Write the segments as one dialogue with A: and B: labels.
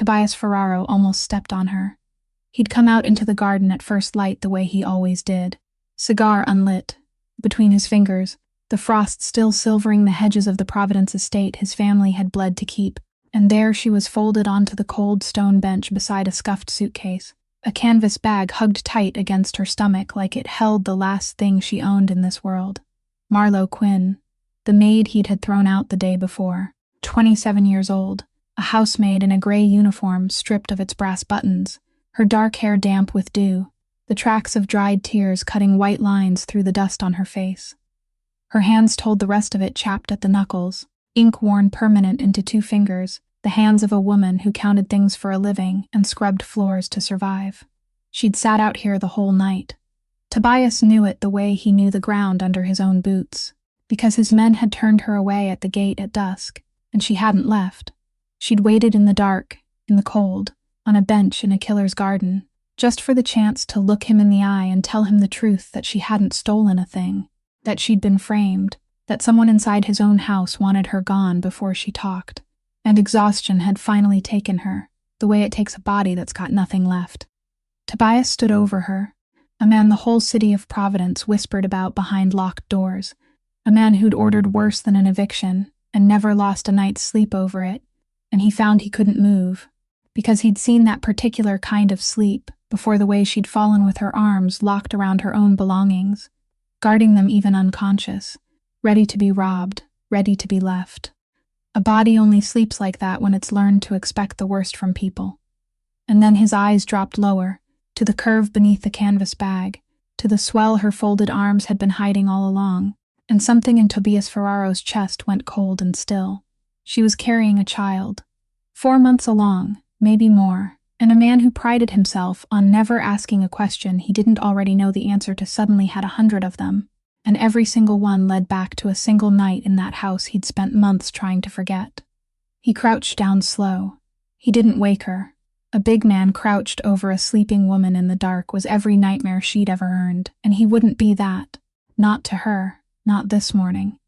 A: Tobias Ferraro almost stepped on her. He'd come out into the garden at first light the way he always did. Cigar unlit. Between his fingers, the frost still silvering the hedges of the Providence estate his family had bled to keep, and there she was folded onto the cold stone bench beside a scuffed suitcase, a canvas bag hugged tight against her stomach like it held the last thing she owned in this world. Marlo Quinn, the maid he'd had thrown out the day before, 27 years old, a housemaid in a gray uniform stripped of its brass buttons, her dark hair damp with dew, the tracks of dried tears cutting white lines through the dust on her face. Her hands told the rest of it chapped at the knuckles, ink worn permanent into 2 fingers, the hands of a woman who counted things for a living and scrubbed floors to survive. She'd sat out here the whole night. Tobias knew it the way he knew the ground under his own boots, because his men had turned her away at the gate at dusk, and she hadn't left. She'd waited in the dark, in the cold, on a bench in a killer's garden, just for the chance to look him in the eye and tell him the truth that she hadn't stolen a thing, that she'd been framed, that someone inside his own house wanted her gone before she talked, and exhaustion had finally taken her, the way it takes a body that's got nothing left. Tobias stood over her, a man the whole city of Providence whispered about behind locked doors, a man who'd ordered worse than an eviction and never lost a night's sleep over it, and he found he couldn't move, because he'd seen that particular kind of sleep before the way she'd fallen with her arms locked around her own belongings, guarding them even unconscious, ready to be robbed, ready to be left. A body only sleeps like that when it's learned to expect the worst from people. And then his eyes dropped lower, to the curve beneath the canvas bag, to the swell her folded arms had been hiding all along, and something in Tobias Ferraro's chest went cold and still. She was carrying a child, 4 months along, maybe more, and a man who prided himself on never asking a question he didn't already know the answer to suddenly had 100 of them, and every single one led back to a single night in that house he'd spent months trying to forget. He crouched down slow. He didn't wake her. A big man crouched over a sleeping woman in the dark was every nightmare she'd ever earned, and he wouldn't be that. Not to her, not this morning.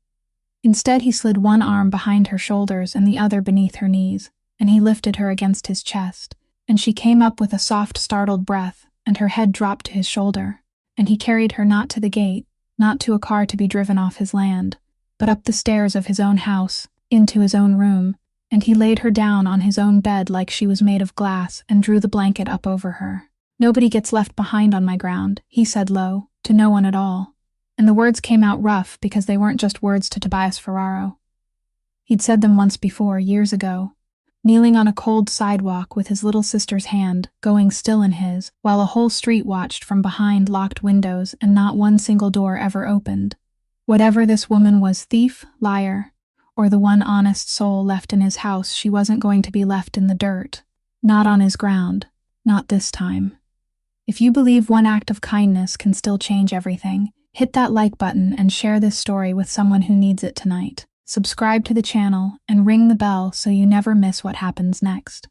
A: Instead, he slid one arm behind her shoulders and the other beneath her knees, and he lifted her against his chest, and she came up with a soft, startled breath, and her head dropped to his shoulder, and he carried her not to the gate, not to a car to be driven off his land, but up the stairs of his own house, into his own room, and he laid her down on his own bed like she was made of glass and drew the blanket up over her. "Nobody gets left behind on my ground," he said low, to no one at all. And the words came out rough because they weren't just words to Tobias Ferraro. He'd said them once before, years ago, kneeling on a cold sidewalk with his little sister's hand going still in his, while a whole street watched from behind locked windows and not one single door ever opened. Whatever this woman was, thief, liar, or the one honest soul left in his house, she wasn't going to be left in the dirt. Not on his ground. Not this time. If you believe one act of kindness can still change everything, hit that like button and share this story with someone who needs it tonight. Subscribe to the channel and ring the bell so you never miss what happens next.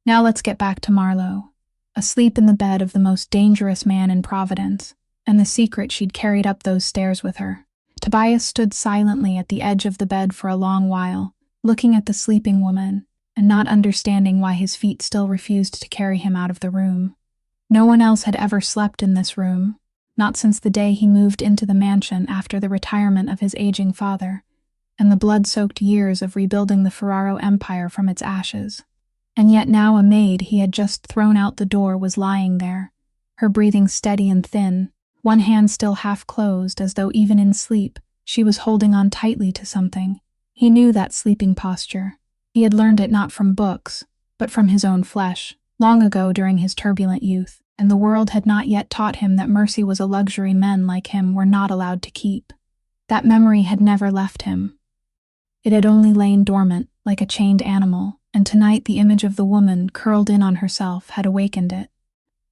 A: Now let's get back to Marlo, asleep in the bed of the most dangerous man in Providence, and the secret she'd carried up those stairs with her. Tobias stood silently at the edge of the bed for a long while, looking at the sleeping woman, and not understanding why his feet still refused to carry him out of the room. No one else had ever slept in this room, not since the day he moved into the mansion after the retirement of his aging father, and the blood-soaked years of rebuilding the Ferraro empire from its ashes. And yet now a maid he had just thrown out the door was lying there, her breathing steady and thin, one hand still half closed as though even in sleep she was holding on tightly to something. He knew that sleeping posture. He had learned it not from books, but from his own flesh, long ago during his turbulent youth, and the world had not yet taught him that mercy was a luxury men like him were not allowed to keep. That memory had never left him. It had only lain dormant, like a chained animal, and tonight the image of the woman curled in on herself had awakened it.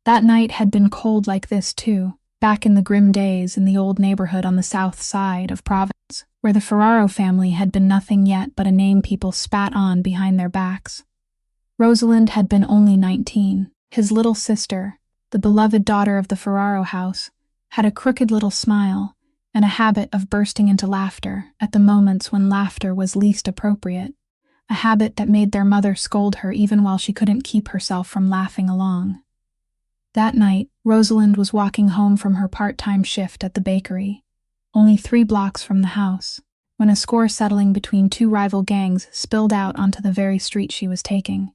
A: That night had been cold like this too, back in the grim days in the old neighborhood on the south side of Providence, where the Ferraro family had been nothing yet but a name people spat on behind their backs. Rosalind had been only 19. His little sister, the beloved daughter of the Ferraro house, had a crooked little smile and a habit of bursting into laughter at the moments when laughter was least appropriate, a habit that made their mother scold her even while she couldn't keep herself from laughing along. That night, Rosalind was walking home from her part-time shift at the bakery, only 3 blocks from the house, when a score settling between 2 rival gangs spilled out onto the very street she was taking.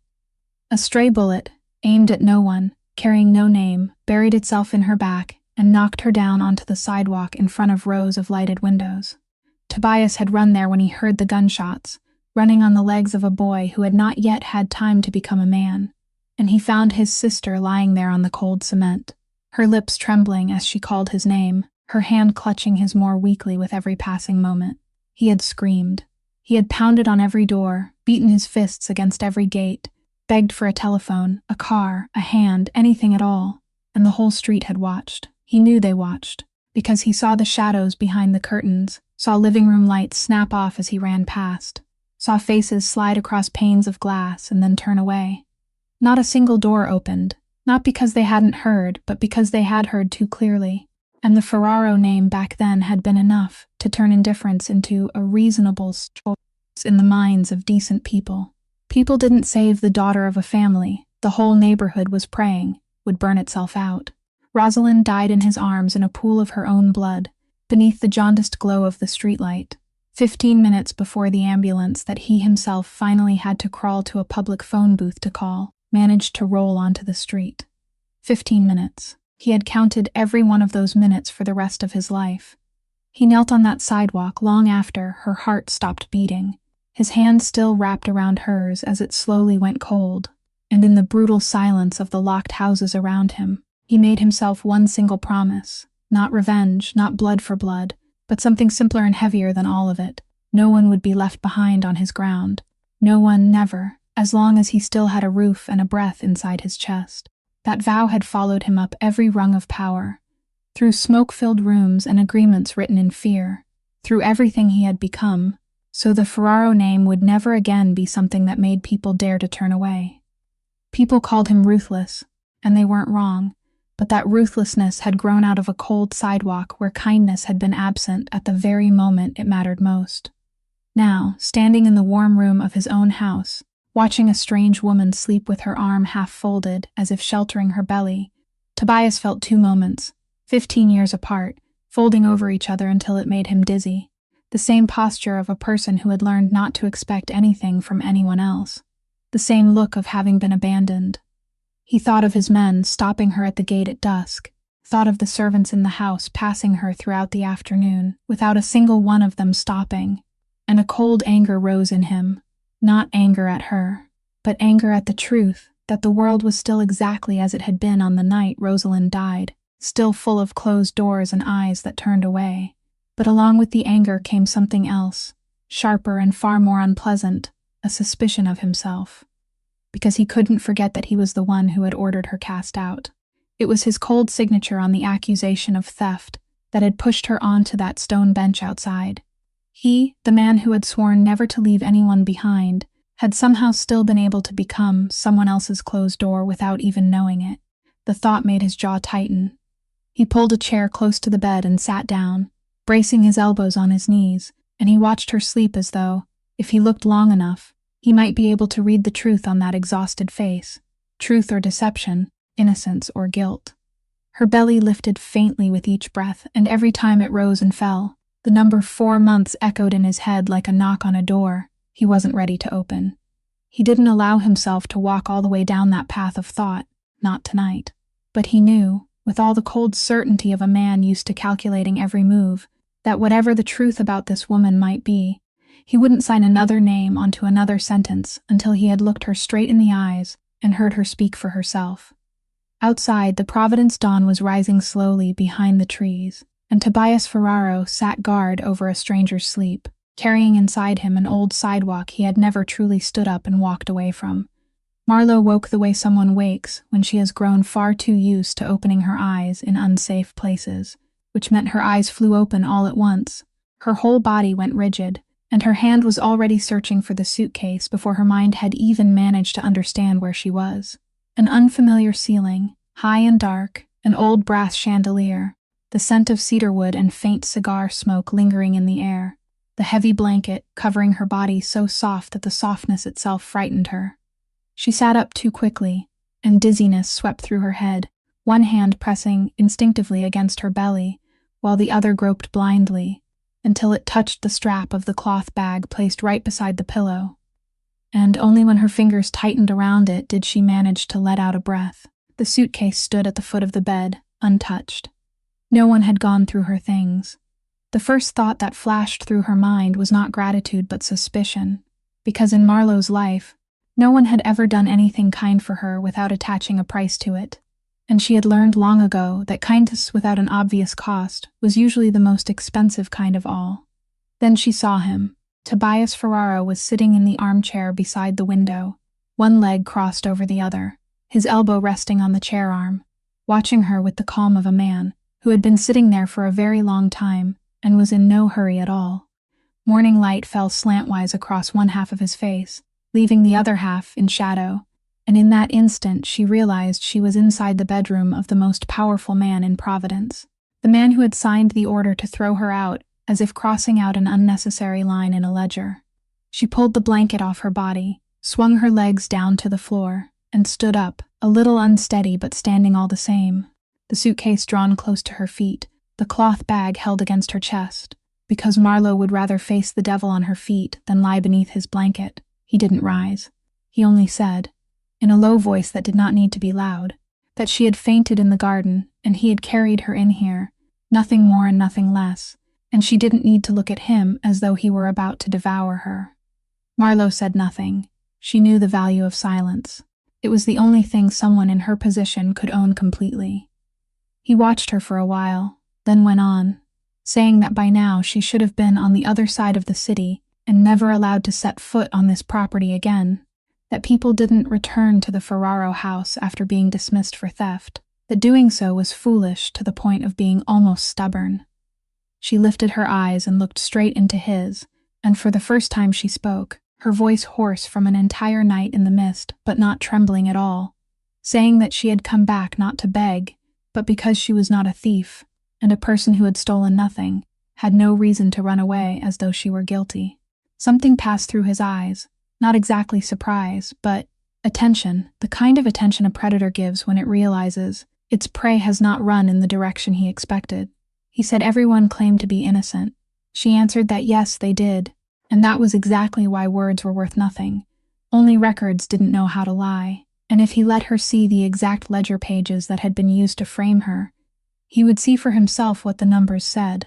A: A stray bullet, aimed at no one, carrying no name, buried itself in her back and knocked her down onto the sidewalk in front of rows of lighted windows. Tobias had run there when he heard the gunshots, running on the legs of a boy who had not yet had time to become a man, and he found his sister lying there on the cold cement, her lips trembling as she called his name, her hand clutching his more weakly with every passing moment. He had screamed. He had pounded on every door, beaten his fists against every gate, begged for a telephone, a car, a hand, anything at all, and the whole street had watched. He knew they watched, because he saw the shadows behind the curtains, saw living room lights snap off as he ran past, saw faces slide across panes of glass and then turn away. Not a single door opened, not because they hadn't heard, but because they had heard too clearly, and the Ferraro name back then had been enough to turn indifference into a reasonable choice in the minds of decent people. People didn't save the daughter of a family the whole neighborhood was praying would burn itself out. Rosalind died in his arms in a pool of her own blood, beneath the jaundiced glow of the streetlight, 15 minutes before the ambulance that he himself finally had to crawl to a public phone booth to call managed to roll onto the street. 15 minutes. He had counted every one of those minutes for the rest of his life. He knelt on that sidewalk long after her heart stopped beating, his hand still wrapped around hers as it slowly went cold, and in the brutal silence of the locked houses around him, he made himself one single promise, not revenge, not blood for blood, but something simpler and heavier than all of it. No one would be left behind on his ground. No one, never, as long as he still had a roof and a breath inside his chest. That vow had followed him up every rung of power, through smoke-filled rooms and agreements written in fear, through everything he had become, so the Ferraro name would never again be something that made people dare to turn away. People called him ruthless, and they weren't wrong, but that ruthlessness had grown out of a cold sidewalk where kindness had been absent at the very moment it mattered most. Now, standing in the warm room of his own house, watching a strange woman sleep with her arm half folded as if sheltering her belly, Tobias felt 2 moments, 15 years apart, folding over each other until it made him dizzy. The same posture of a person who had learned not to expect anything from anyone else. The same look of having been abandoned. He thought of his men stopping her at the gate at dusk, thought of the servants in the house passing her throughout the afternoon, without a single one of them stopping, and a cold anger rose in him. Not anger at her, but anger at the truth that the world was still exactly as it had been on the night Rosalind died, still full of closed doors and eyes that turned away. But along with the anger came something else, sharper and far more unpleasant, a suspicion of himself. Because he couldn't forget that he was the one who had ordered her cast out. It was his cold signature on the accusation of theft that had pushed her onto that stone bench outside. He, the man who had sworn never to leave anyone behind, had somehow still been able to become someone else's closed door without even knowing it. The thought made his jaw tighten. He pulled a chair close to the bed and sat down, bracing his elbows on his knees, and he watched her sleep as though, if he looked long enough, he might be able to read the truth on that exhausted face. Truth or deception, innocence or guilt. Her belly lifted faintly with each breath, and every time it rose and fell, the number 4 months echoed in his head like a knock on a door he wasn't ready to open. He didn't allow himself to walk all the way down that path of thought, not tonight. But he knew, with all the cold certainty of a man used to calculating every move, that whatever the truth about this woman might be, he wouldn't sign another name onto another sentence until he had looked her straight in the eyes and heard her speak for herself. Outside, the Providence dawn was rising slowly behind the trees, and Tobias Ferraro sat guard over a stranger's sleep, carrying inside him an old sidewalk he had never truly stood up and walked away from. Marlowe woke the way someone wakes when she has grown far too used to opening her eyes in unsafe places, which meant her eyes flew open all at once. Her whole body went rigid, and her hand was already searching for the suitcase before her mind had even managed to understand where she was. An unfamiliar ceiling, high and dark, an old brass chandelier, the scent of cedarwood and faint cigar smoke lingering in the air. the heavy blanket covering her body so soft that the softness itself frightened her. She sat up too quickly, and dizziness swept through her head, one hand pressing instinctively against her belly, while the other groped blindly, until it touched the strap of the cloth bag placed right beside the pillow. And only when her fingers tightened around it did she manage to let out a breath. The suitcase stood at the foot of the bed, untouched. No one had gone through her things. The first thought that flashed through her mind was not gratitude but suspicion, because in Marlowe's life, no one had ever done anything kind for her without attaching a price to it, and she had learned long ago that kindness without an obvious cost was usually the most expensive kind of all. Then she saw him. Tobias Ferraro was sitting in the armchair beside the window, one leg crossed over the other, his elbow resting on the chair arm, watching her with the calm of a man who had been sitting there for a very long time and was in no hurry at all. Morning light fell slantwise across one half of his face, leaving the other half in shadow, and in that instant she realized she was inside the bedroom of the most powerful man in Providence, the man who had signed the order to throw her out as if crossing out an unnecessary line in a ledger. She pulled the blanket off her body, swung her legs down to the floor, and stood up, a little unsteady but standing all the same, the suitcase drawn close to her feet, the cloth bag held against her chest. Because Marlowe would rather face the devil on her feet than lie beneath his blanket, he didn't rise. He only said, in a low voice that did not need to be loud, that she had fainted in the garden and he had carried her in here, nothing more and nothing less, and she didn't need to look at him as though he were about to devour her. Marlowe said nothing. She knew the value of silence. It was the only thing someone in her position could own completely. He watched her for a while, then went on, saying that by now she should have been on the other side of the city and never allowed to set foot on this property again, that people didn't return to the Ferraro house after being dismissed for theft, that doing so was foolish to the point of being almost stubborn. She lifted her eyes and looked straight into his, and for the first time she spoke, her voice hoarse from an entire night in the mist, but not trembling at all, saying that she had come back not to beg, but because she was not a thief, and a person who had stolen nothing, had no reason to run away as though she were guilty. Something passed through his eyes, not exactly surprise, but attention, the kind of attention a predator gives when it realizes its prey has not run in the direction he expected. He said everyone claimed to be innocent. She answered that yes, they did, and that was exactly why words were worth nothing. Only records didn't know how to lie, and if he let her see the exact ledger pages that had been used to frame her, he would see for himself what the numbers said.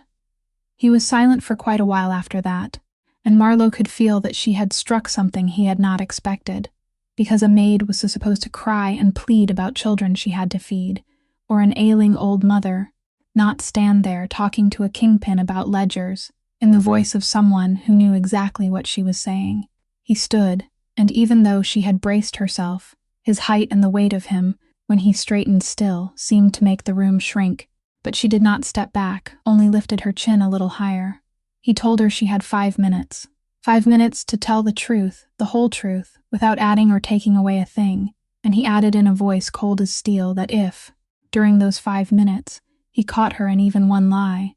A: He was silent for quite a while after that, and Marlowe could feel that she had struck something he had not expected, because a maid was supposed to cry and plead about children she had to feed, or an ailing old mother, not stand there talking to a kingpin about ledgers, in the voice of someone who knew exactly what she was saying. He stood, and even though she had braced herself, his height and the weight of him, when he straightened still, seemed to make the room shrink, but she did not step back, only lifted her chin a little higher. He told her she had 5 minutes. 5 minutes to tell the truth, the whole truth, without adding or taking away a thing, and he added in a voice cold as steel that if, during those 5 minutes, he caught her in even one lie,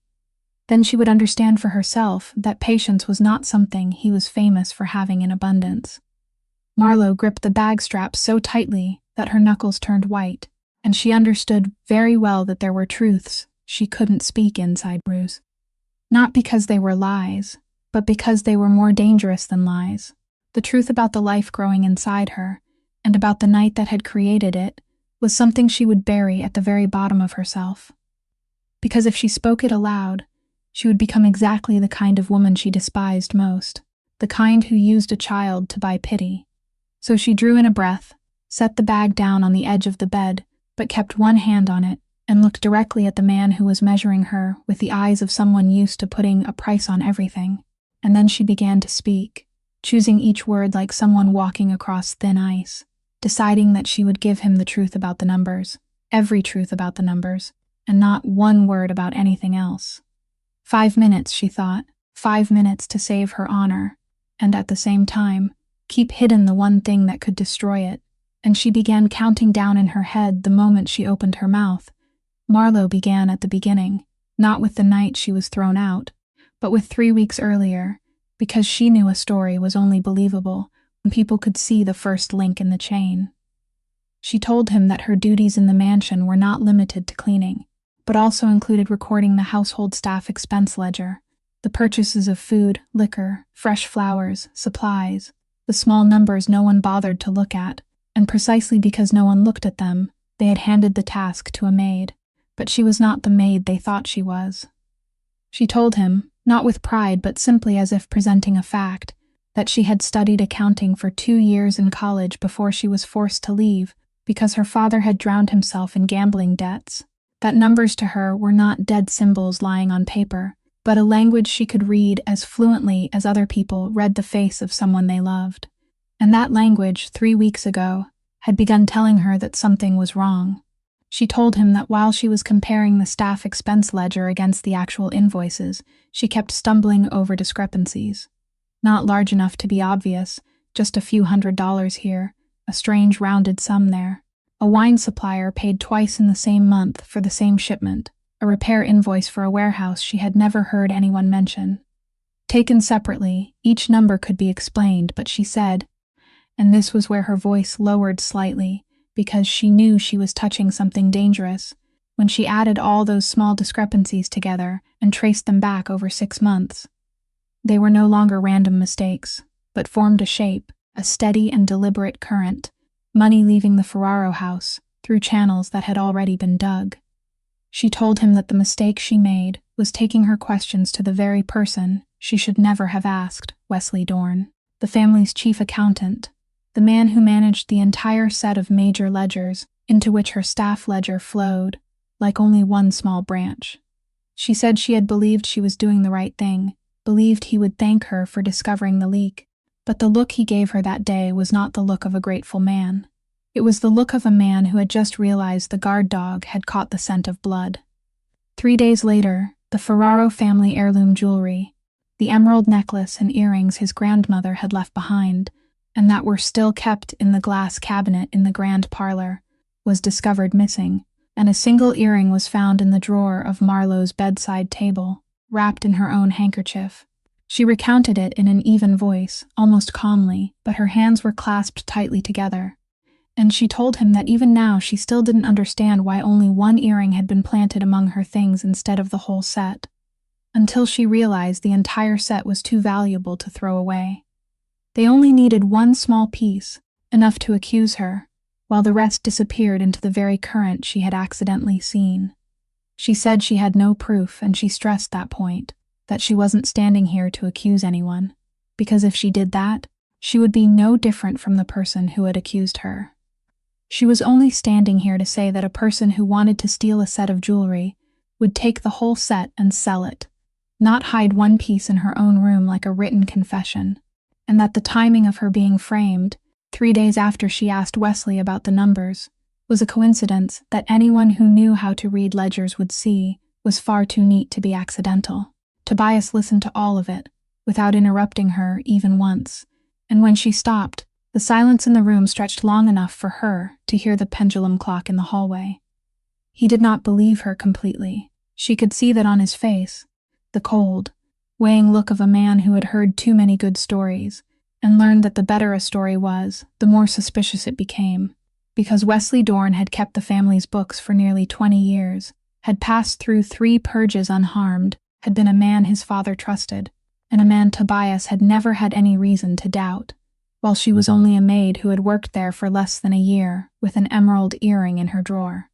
A: then she would understand for herself that patience was not something he was famous for having in abundance. Marlowe gripped the bag strap so tightly that her knuckles turned white, and she understood very well that there were truths she couldn't speak inside Bruce. Not because they were lies, but because they were more dangerous than lies. The truth about the life growing inside her, and about the night that had created it, was something she would bury at the very bottom of herself. Because if she spoke it aloud, she would become exactly the kind of woman she despised most, the kind who used a child to buy pity. So she drew in a breath, set the bag down on the edge of the bed, but kept one hand on it, and looked directly at the man who was measuring her with the eyes of someone used to putting a price on everything. And then she began to speak, choosing each word like someone walking across thin ice, deciding that she would give him the truth about the numbers, every truth about the numbers, and not one word about anything else. 5 minutes, she thought, 5 minutes to save her honor, and at the same time, keep hidden the one thing that could destroy it, and she began counting down in her head the moment she opened her mouth. Marlowe began at the beginning, not with the night she was thrown out, but with 3 weeks earlier, because she knew a story was only believable when people could see the first link in the chain. She told him that her duties in the mansion were not limited to cleaning, but also included recording the household staff expense ledger, the purchases of food, liquor, fresh flowers, supplies, the small numbers no one bothered to look at, and precisely because no one looked at them, they had handed the task to a maid, but she was not the maid they thought she was. She told him, not with pride but simply as if presenting a fact, that she had studied accounting for 2 years in college before she was forced to leave because her father had drowned himself in gambling debts, that numbers to her were not dead symbols lying on paper, but a language she could read as fluently as other people read the face of someone they loved. And that language, 3 weeks ago, had begun telling her that something was wrong. She told him that while she was comparing the staff expense ledger against the actual invoices, she kept stumbling over discrepancies. Not large enough to be obvious, just a few $100s here, a strange rounded sum there. A wine supplier paid twice in the same month for the same shipment, a repair invoice for a warehouse she had never heard anyone mention. Taken separately, each number could be explained, but she said, and this was where her voice lowered slightly, because she knew she was touching something dangerous, when she added all those small discrepancies together and traced them back over 6 months. They were no longer random mistakes, but formed a shape, a steady and deliberate current, money leaving the Ferraro house through channels that had already been dug. She told him that the mistake she made was taking her questions to the very person she should never have asked, Wesley Dorn, the family's chief accountant, the man who managed the entire set of major ledgers into which her staff ledger flowed, like only one small branch. She said she had believed she was doing the right thing, believed he would thank her for discovering the leak, but the look he gave her that day was not the look of a grateful man. It was the look of a man who had just realized the guard dog had caught the scent of blood. 3 days later, the Ferraro family heirloom jewelry, the emerald necklace and earrings his grandmother had left behind, and that were still kept in the glass cabinet in the grand parlor, was discovered missing, and a single earring was found in the drawer of Marlowe's bedside table, wrapped in her own handkerchief. She recounted it in an even voice, almost calmly, but her hands were clasped tightly together. And she told him that even now she still didn't understand why only one earring had been planted among her things instead of the whole set, until she realized the entire set was too valuable to throw away. They only needed one small piece, enough to accuse her, while the rest disappeared into the very current she had accidentally seen. She said she had no proof, and she stressed that point, that she wasn't standing here to accuse anyone, because if she did that, she would be no different from the person who had accused her. She was only standing here to say that a person who wanted to steal a set of jewelry would take the whole set and sell it, not hide one piece in her own room like a written confession, and that the timing of her being framed, 3 days after she asked Wesley about the numbers, was a coincidence that anyone who knew how to read ledgers would see was far too neat to be accidental. Tobias listened to all of it, without interrupting her even once, and when she stopped, the silence in the room stretched long enough for her to hear the pendulum clock in the hallway. He did not believe her completely. She could see that on his face, the cold, weighing look of a man who had heard too many good stories, and learned that the better a story was, the more suspicious it became, because Wesley Dorn had kept the family's books for nearly 20 years, had passed through 3 purges unharmed, had been a man his father trusted, and a man Tobias had never had any reason to doubt, while she was only a maid who had worked there for less than a year with an emerald earring in her drawer.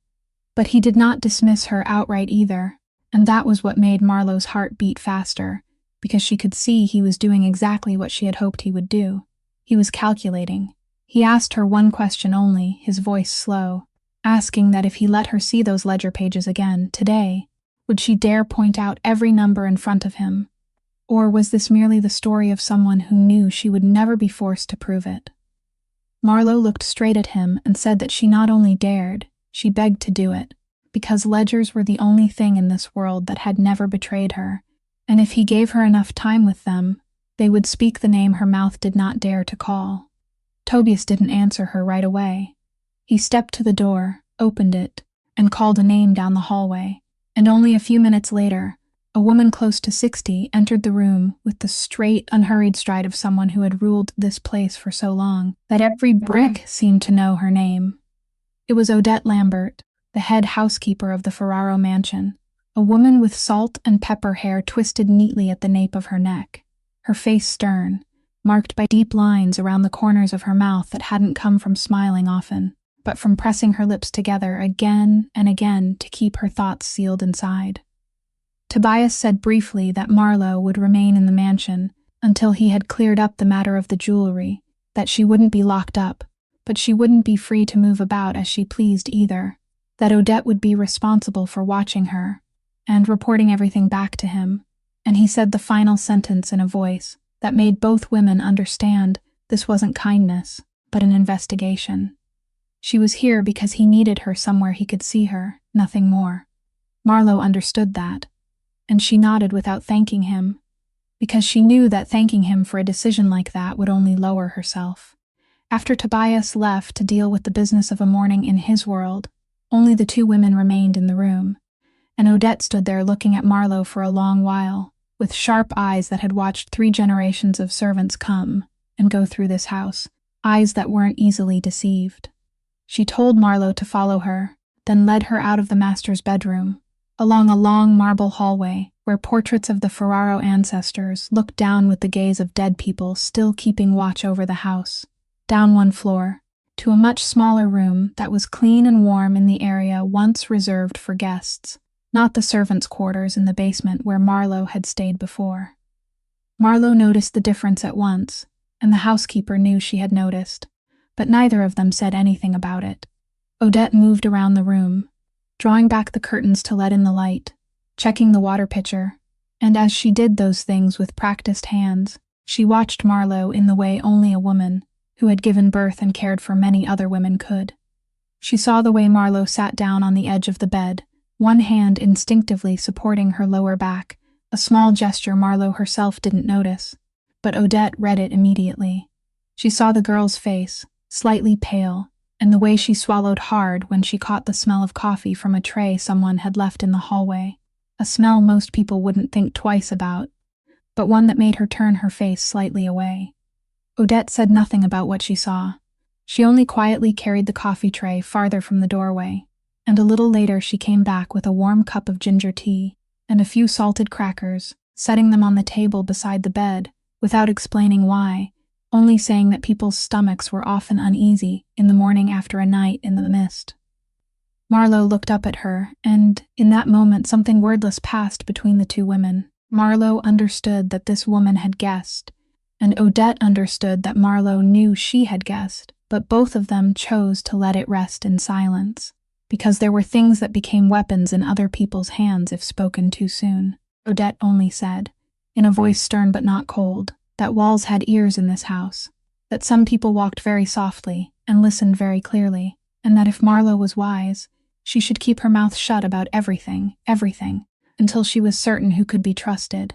A: But he did not dismiss her outright either, and that was what made Marlowe's heart beat faster, because she could see he was doing exactly what she had hoped he would do. He was calculating. He asked her one question only, his voice slow, asking that if he let her see those ledger pages again, today, would she dare point out every number in front of him? Or was this merely the story of someone who knew she would never be forced to prove it? Marlowe looked straight at him and said that she not only dared, she begged to do it, because ledgers were the only thing in this world that had never betrayed her, and if he gave her enough time with them, they would speak the name her mouth did not dare to call. Tobias didn't answer her right away. He stepped to the door, opened it, and called a name down the hallway, and only a few minutes later, A woman close to 60 entered the room with the straight, unhurried stride of someone who had ruled this place for so long that every brick seemed to know her name. It was Odette Lambert, the head housekeeper of the Ferraro mansion, a woman with salt and pepper hair twisted neatly at the nape of her neck, her face stern, marked by deep lines around the corners of her mouth that hadn't come from smiling often, but from pressing her lips together again and again to keep her thoughts sealed inside. Tobias said briefly that Marlowe would remain in the mansion until he had cleared up the matter of the jewelry, that she wouldn't be locked up, but she wouldn't be free to move about as she pleased either, that Odette would be responsible for watching her and reporting everything back to him, and he said the final sentence in a voice that made both women understand this wasn't kindness, but an investigation. She was here because he needed her somewhere he could see her, nothing more. Marlowe understood that, and she nodded without thanking him, because she knew that thanking him for a decision like that would only lower herself. After Tobias left to deal with the business of a morning in his world, only the two women remained in the room, and Odette stood there looking at Marlowe for a long while, with sharp eyes that had watched 3 generations of servants come and go through this house, eyes that weren't easily deceived. She told Marlowe to follow her, then led her out of the master's bedroom, along a long marble hallway where portraits of the Ferraro ancestors looked down with the gaze of dead people still keeping watch over the house, down one floor, to a much smaller room that was clean and warm in the area once reserved for guests, not the servants' quarters in the basement where Marlowe had stayed before. Marlowe noticed the difference at once, and the housekeeper knew she had noticed, but neither of them said anything about it. Odette moved around the room, drawing back the curtains to let in the light, checking the water pitcher, and as she did those things with practiced hands, she watched Marlowe in the way only a woman, who had given birth and cared for many other women could. She saw the way Marlowe sat down on the edge of the bed, one hand instinctively supporting her lower back, a small gesture Marlowe herself didn't notice, but Odette read it immediately. She saw the girl's face, slightly pale, and the way she swallowed hard when she caught the smell of coffee from a tray someone had left in the hallway, a smell most people wouldn't think twice about, but one that made her turn her face slightly away. Odette said nothing about what she saw. She only quietly carried the coffee tray farther from the doorway, and a little later she came back with a warm cup of ginger tea and a few salted crackers, setting them on the table beside the bed, without explaining why, only saying that people's stomachs were often uneasy in the morning after a night in the mist. Marlowe looked up at her, and in that moment something wordless passed between the two women. Marlowe understood that this woman had guessed, and Odette understood that Marlowe knew she had guessed, but both of them chose to let it rest in silence, because there were things that became weapons in other people's hands if spoken too soon. Odette only said, in a voice stern but not cold, that walls had ears in this house, that some people walked very softly and listened very clearly, and that if Marlowe was wise, she should keep her mouth shut about everything, until she was certain who could be trusted.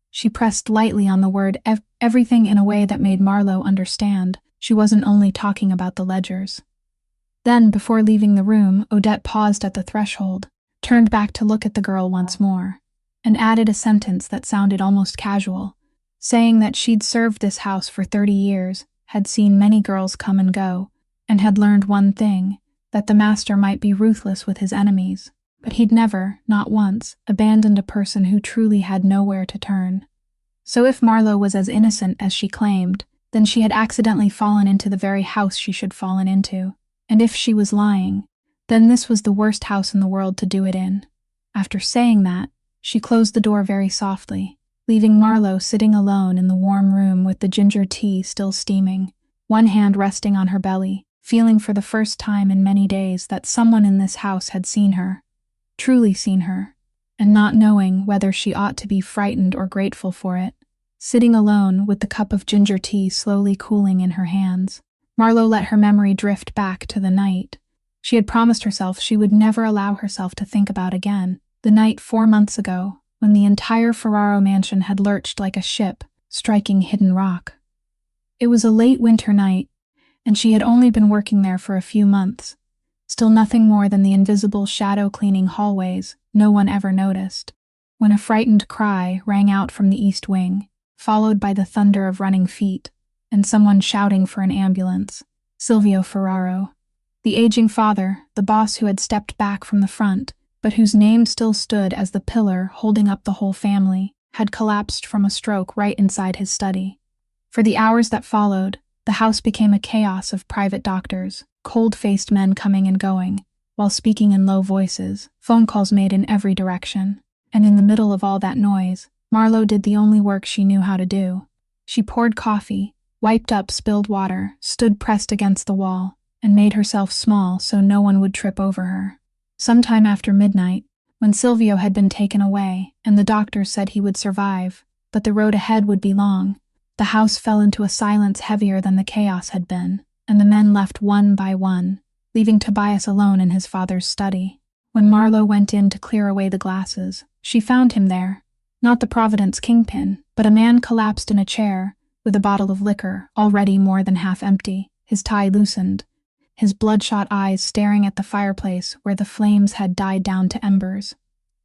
A: She pressed lightly on the word everything in a way that made Marlowe understand she wasn't only talking about the ledgers. Then, before leaving the room, Odette paused at the threshold, turned back to look at the girl once more, and added a sentence that sounded almost casual, saying that she'd served this house for 30 years, had seen many girls come and go, and had learned one thing, that the master might be ruthless with his enemies, but he'd never, not once, abandoned a person who truly had nowhere to turn. So if Marlowe was as innocent as she claimed, then she had accidentally fallen into the very house she should fallen into, and if she was lying, then this was the worst house in the world to do it in. After saying that, she closed the door very softly, leaving Marlowe sitting alone in the warm room with the ginger tea still steaming, one hand resting on her belly, feeling for the first time in many days that someone in this house had seen her, truly seen her, and not knowing whether she ought to be frightened or grateful for it. Sitting alone with the cup of ginger tea slowly cooling in her hands, Marlowe let her memory drift back to the night she had promised herself she would never allow herself to think about again, the night 4 months ago, when the entire Ferraro mansion had lurched like a ship, striking hidden rock. It was a late winter night, and she had only been working there for a few months, still nothing more than the invisible shadow-cleaning hallways no one ever noticed. when a frightened cry rang out from the east wing, followed by the thunder of running feet, and someone shouting for an ambulance. Silvio Ferraro. The aging father, the boss who had stepped back from the front, but whose name still stood as the pillar holding up the whole family, had collapsed from a stroke right inside his study. For the hours that followed, the house became a chaos of private doctors, cold-faced men coming and going, while speaking in low voices, phone calls made in every direction. And in the middle of all that noise, Marlo did the only work she knew how to do. She poured coffee, wiped up spilled water, stood pressed against the wall, and made herself small so no one would trip over her. Sometime after midnight, when Silvio had been taken away and the doctors said he would survive, but the road ahead would be long, the house fell into a silence heavier than the chaos had been, and the men left one by one, leaving Tobias alone in his father's study. When Marlo went in to clear away the glasses, she found him there, not the Providence kingpin, but a man collapsed in a chair, with a bottle of liquor already more than half empty, his tie loosened, his bloodshot eyes staring at the fireplace where the flames had died down to embers.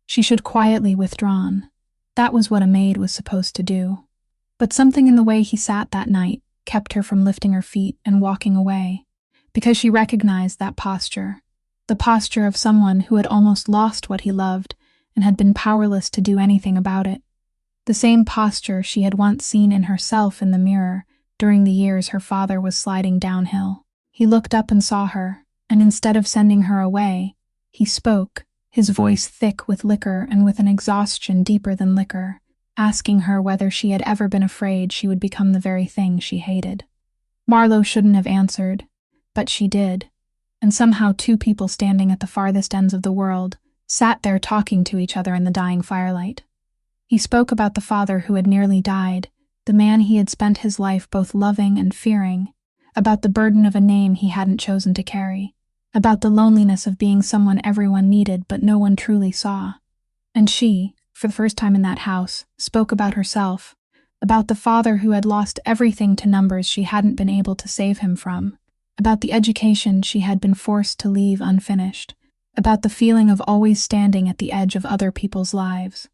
A: She should quietly withdrawn. That was what a maid was supposed to do. But something in the way he sat that night kept her from lifting her feet and walking away, because she recognized that posture, the posture of someone who had almost lost what he loved and had been powerless to do anything about it. The same posture she had once seen in herself in the mirror during the years her father was sliding downhill. He looked up and saw her, and instead of sending her away, he spoke, his voice thick with liquor and with an exhaustion deeper than liquor, asking her whether she had ever been afraid she would become the very thing she hated. Marlo shouldn't have answered, but she did, and somehow two people standing at the farthest ends of the world sat there talking to each other in the dying firelight. He spoke about the father who had nearly died, the man he had spent his life both loving and fearing, about the burden of a name he hadn't chosen to carry, about the loneliness of being someone everyone needed but no one truly saw. And she, for the first time in that house, spoke about herself, about the father who had lost everything to numbers she hadn't been able to save him from, about the education she had been forced to leave unfinished, about the feeling of always standing at the edge of other people's lives.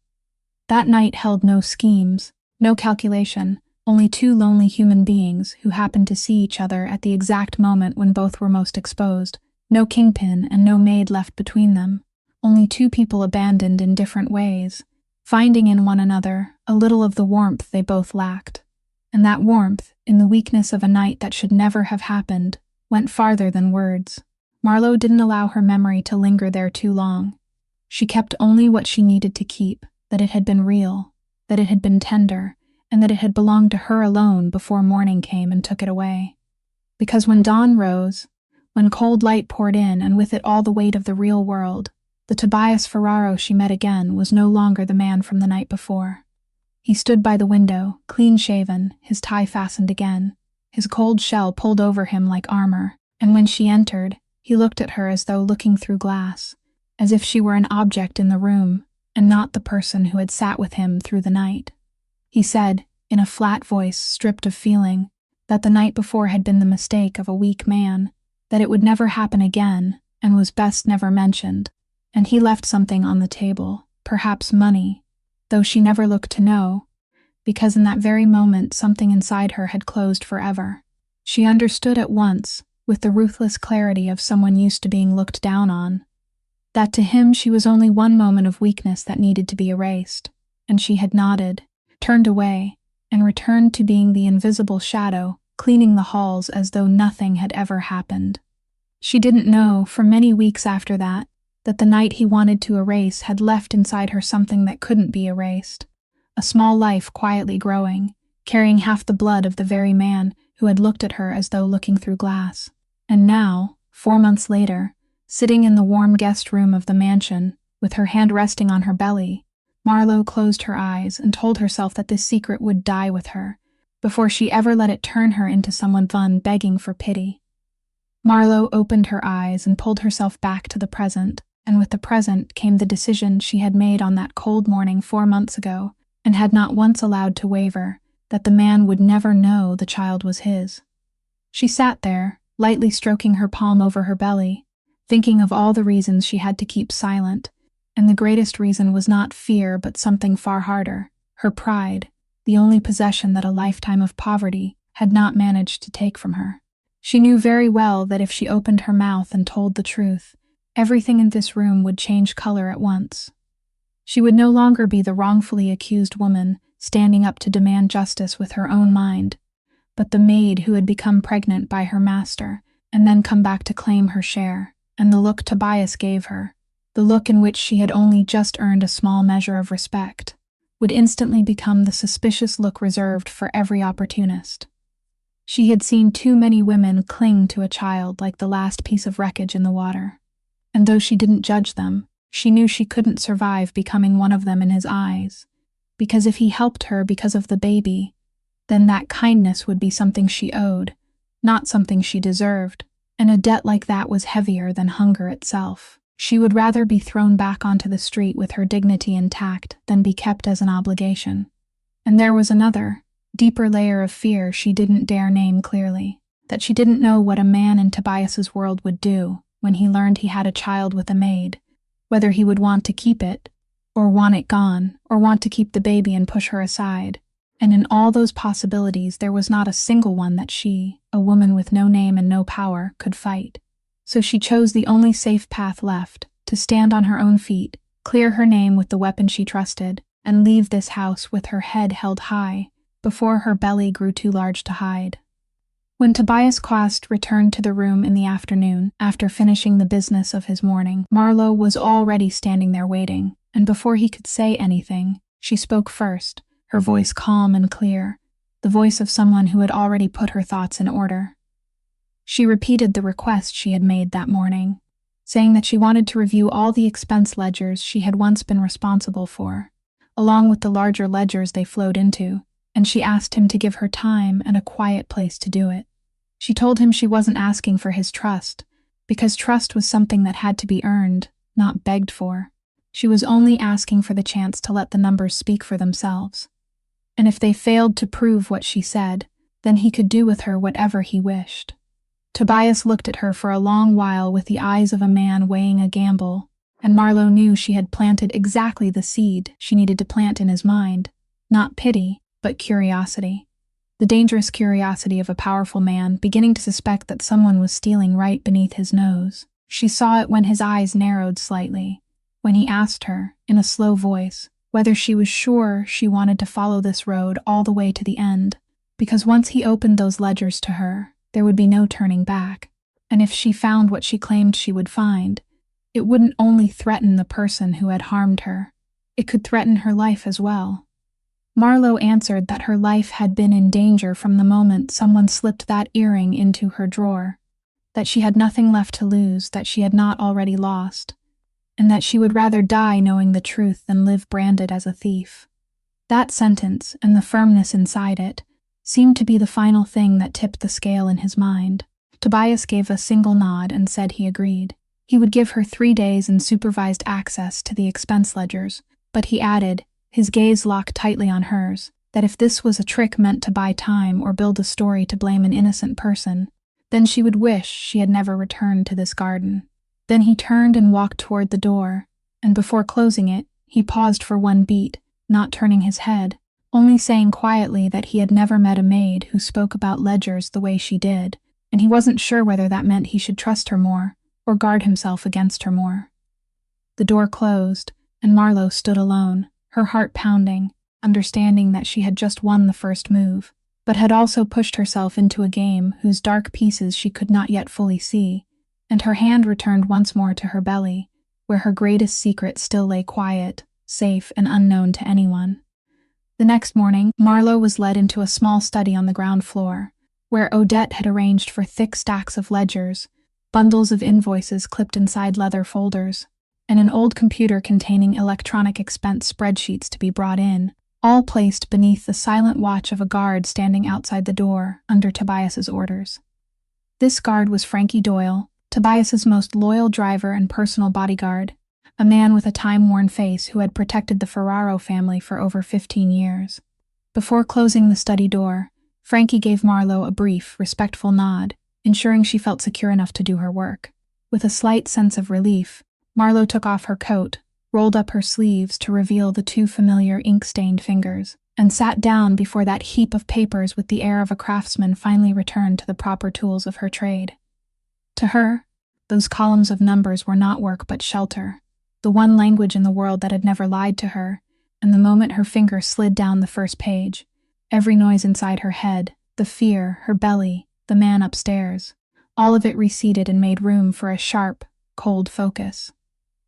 A: That night held no schemes, no calculation, only two lonely human beings who happened to see each other at the exact moment when both were most exposed, no kingpin and no maid left between them, only two people abandoned in different ways, finding in one another a little of the warmth they both lacked. And that warmth, in the weakness of a night that should never have happened, went farther than words. Marlo didn't allow her memory to linger there too long. She kept only what she needed to keep, that it had been real, that it had been tender, and that it had belonged to her alone before morning came and took it away. Because when dawn rose, when cold light poured in and with it all the weight of the real world, the Tobias Ferraro she met again was no longer the man from the night before. He stood by the window, clean-shaven, his tie fastened again, his cold shell pulled over him like armor, and when she entered, he looked at her as though looking through glass, as if she were an object in the room, and not the person who had sat with him through the night. He said, in a flat voice stripped of feeling, that the night before had been the mistake of a weak man, that it would never happen again, and was best never mentioned, and he left something on the table, perhaps money, though she never looked to know, because in that very moment something inside her had closed forever. She understood at once, with the ruthless clarity of someone used to being looked down on, that to him she was only one moment of weakness that needed to be erased, and she had nodded, turned away, and returned to being the invisible shadow, cleaning the halls as though nothing had ever happened. She didn't know, for many weeks after that the night he wanted to erase had left inside her something that couldn't be erased, a small life quietly growing, carrying half the blood of the very man who had looked at her as though looking through glass. And now, 4 months later, sitting in the warm guest room of the mansion, with her hand resting on her belly, Marlo closed her eyes and told herself that this secret would die with her, before she ever let it turn her into someone begging for pity. Marlo opened her eyes and pulled herself back to the present, and with the present came the decision she had made on that cold morning 4 months ago, and had not once allowed to waver, that the man would never know the child was his. She sat there, lightly stroking her palm over her belly, thinking of all the reasons she had to keep silent, And the greatest reason was not fear but something far harder, her pride, the only possession that a lifetime of poverty had not managed to take from her. She knew very well that if she opened her mouth and told the truth, everything in this room would change color at once. She would no longer be the wrongfully accused woman standing up to demand justice with her own mind, but the maid who had become pregnant by her master and then come back to claim her share. And the look Tobias gave her, the look in which she had only just earned a small measure of respect, would instantly become the suspicious look reserved for every opportunist. She had seen too many women cling to a child like the last piece of wreckage in the water. And though she didn't judge them, she knew she couldn't survive becoming one of them in his eyes, because if he helped her because of the baby, then that kindness would be something she owed, not something she deserved, and a debt like that was heavier than hunger itself. She would rather be thrown back onto the street with her dignity intact than be kept as an obligation. And there was another, deeper layer of fear she didn't dare name clearly, that she didn't know what a man in Tobias's world would do when he learned he had a child with a maid, whether he would want to keep it, or want it gone, or want to keep the baby and push her aside. And in all those possibilities there was not a single one that she, a woman with no name and no power, could fight. So she chose the only safe path left, to stand on her own feet, clear her name with the weapon she trusted, and leave this house with her head held high, before her belly grew too large to hide. When Tobias Quast returned to the room in the afternoon, after finishing the business of his morning, Marlowe was already standing there waiting, and before he could say anything, she spoke first, her voice calm and clear, the voice of someone who had already put her thoughts in order. She repeated the request she had made that morning, saying that she wanted to review all the expense ledgers she had once been responsible for, along with the larger ledgers they flowed into, and she asked him to give her time and a quiet place to do it. She told him she wasn't asking for his trust, because trust was something that had to be earned, not begged for. She was only asking for the chance to let the numbers speak for themselves. And if they failed to prove what she said, then he could do with her whatever he wished. Tobias looked at her for a long while with the eyes of a man weighing a gamble, and Marlowe knew she had planted exactly the seed she needed to plant in his mind, not pity, but curiosity. The dangerous curiosity of a powerful man beginning to suspect that someone was stealing right beneath his nose. She saw it when his eyes narrowed slightly, when he asked her, in a slow voice, whether she was sure she wanted to follow this road all the way to the end, because once he opened those ledgers to her, there would be no turning back, and if she found what she claimed she would find, it wouldn't only threaten the person who had harmed her, it could threaten her life as well. Marlowe answered that her life had been in danger from the moment someone slipped that earring into her drawer, that she had nothing left to lose that she had not already lost, and that she would rather die knowing the truth than live branded as a thief. That sentence, and the firmness inside it, seemed to be the final thing that tipped the scale in his mind. Tobias gave a single nod and said he agreed. He would give her 3 days and supervised access to the expense ledgers, but he added, his gaze locked tightly on hers, that if this was a trick meant to buy time or build a story to blame an innocent person, then she would wish she had never returned to this garden. Then he turned and walked toward the door, and before closing it, he paused for one beat, not turning his head, only saying quietly that he had never met a maid who spoke about ledgers the way she did, and he wasn't sure whether that meant he should trust her more, or guard himself against her more. The door closed, and Marlowe stood alone, her heart pounding, understanding that she had just won the first move, but had also pushed herself into a game whose dark pieces she could not yet fully see, and her hand returned once more to her belly, where her greatest secret still lay quiet, safe, and unknown to anyone. The next morning, Marlowe was led into a small study on the ground floor, where Odette had arranged for thick stacks of ledgers, bundles of invoices clipped inside leather folders, and an old computer containing electronic expense spreadsheets to be brought in, all placed beneath the silent watch of a guard standing outside the door under Tobias's orders. This guard was Frankie Doyle, Tobias's most loyal driver and personal bodyguard, a man with a time-worn face who had protected the Ferraro family for over 15 years. Before closing the study door, Frankie gave Marlowe a brief, respectful nod, ensuring she felt secure enough to do her work. With a slight sense of relief, Marlowe took off her coat, rolled up her sleeves to reveal the two familiar ink-stained fingers, and sat down before that heap of papers with the air of a craftsman finally returned to the proper tools of her trade. To her, those columns of numbers were not work but shelter, the one language in the world that had never lied to her, and the moment her finger slid down the first page, every noise inside her head, the fear, her belly, the man upstairs, all of it receded and made room for a sharp, cold focus.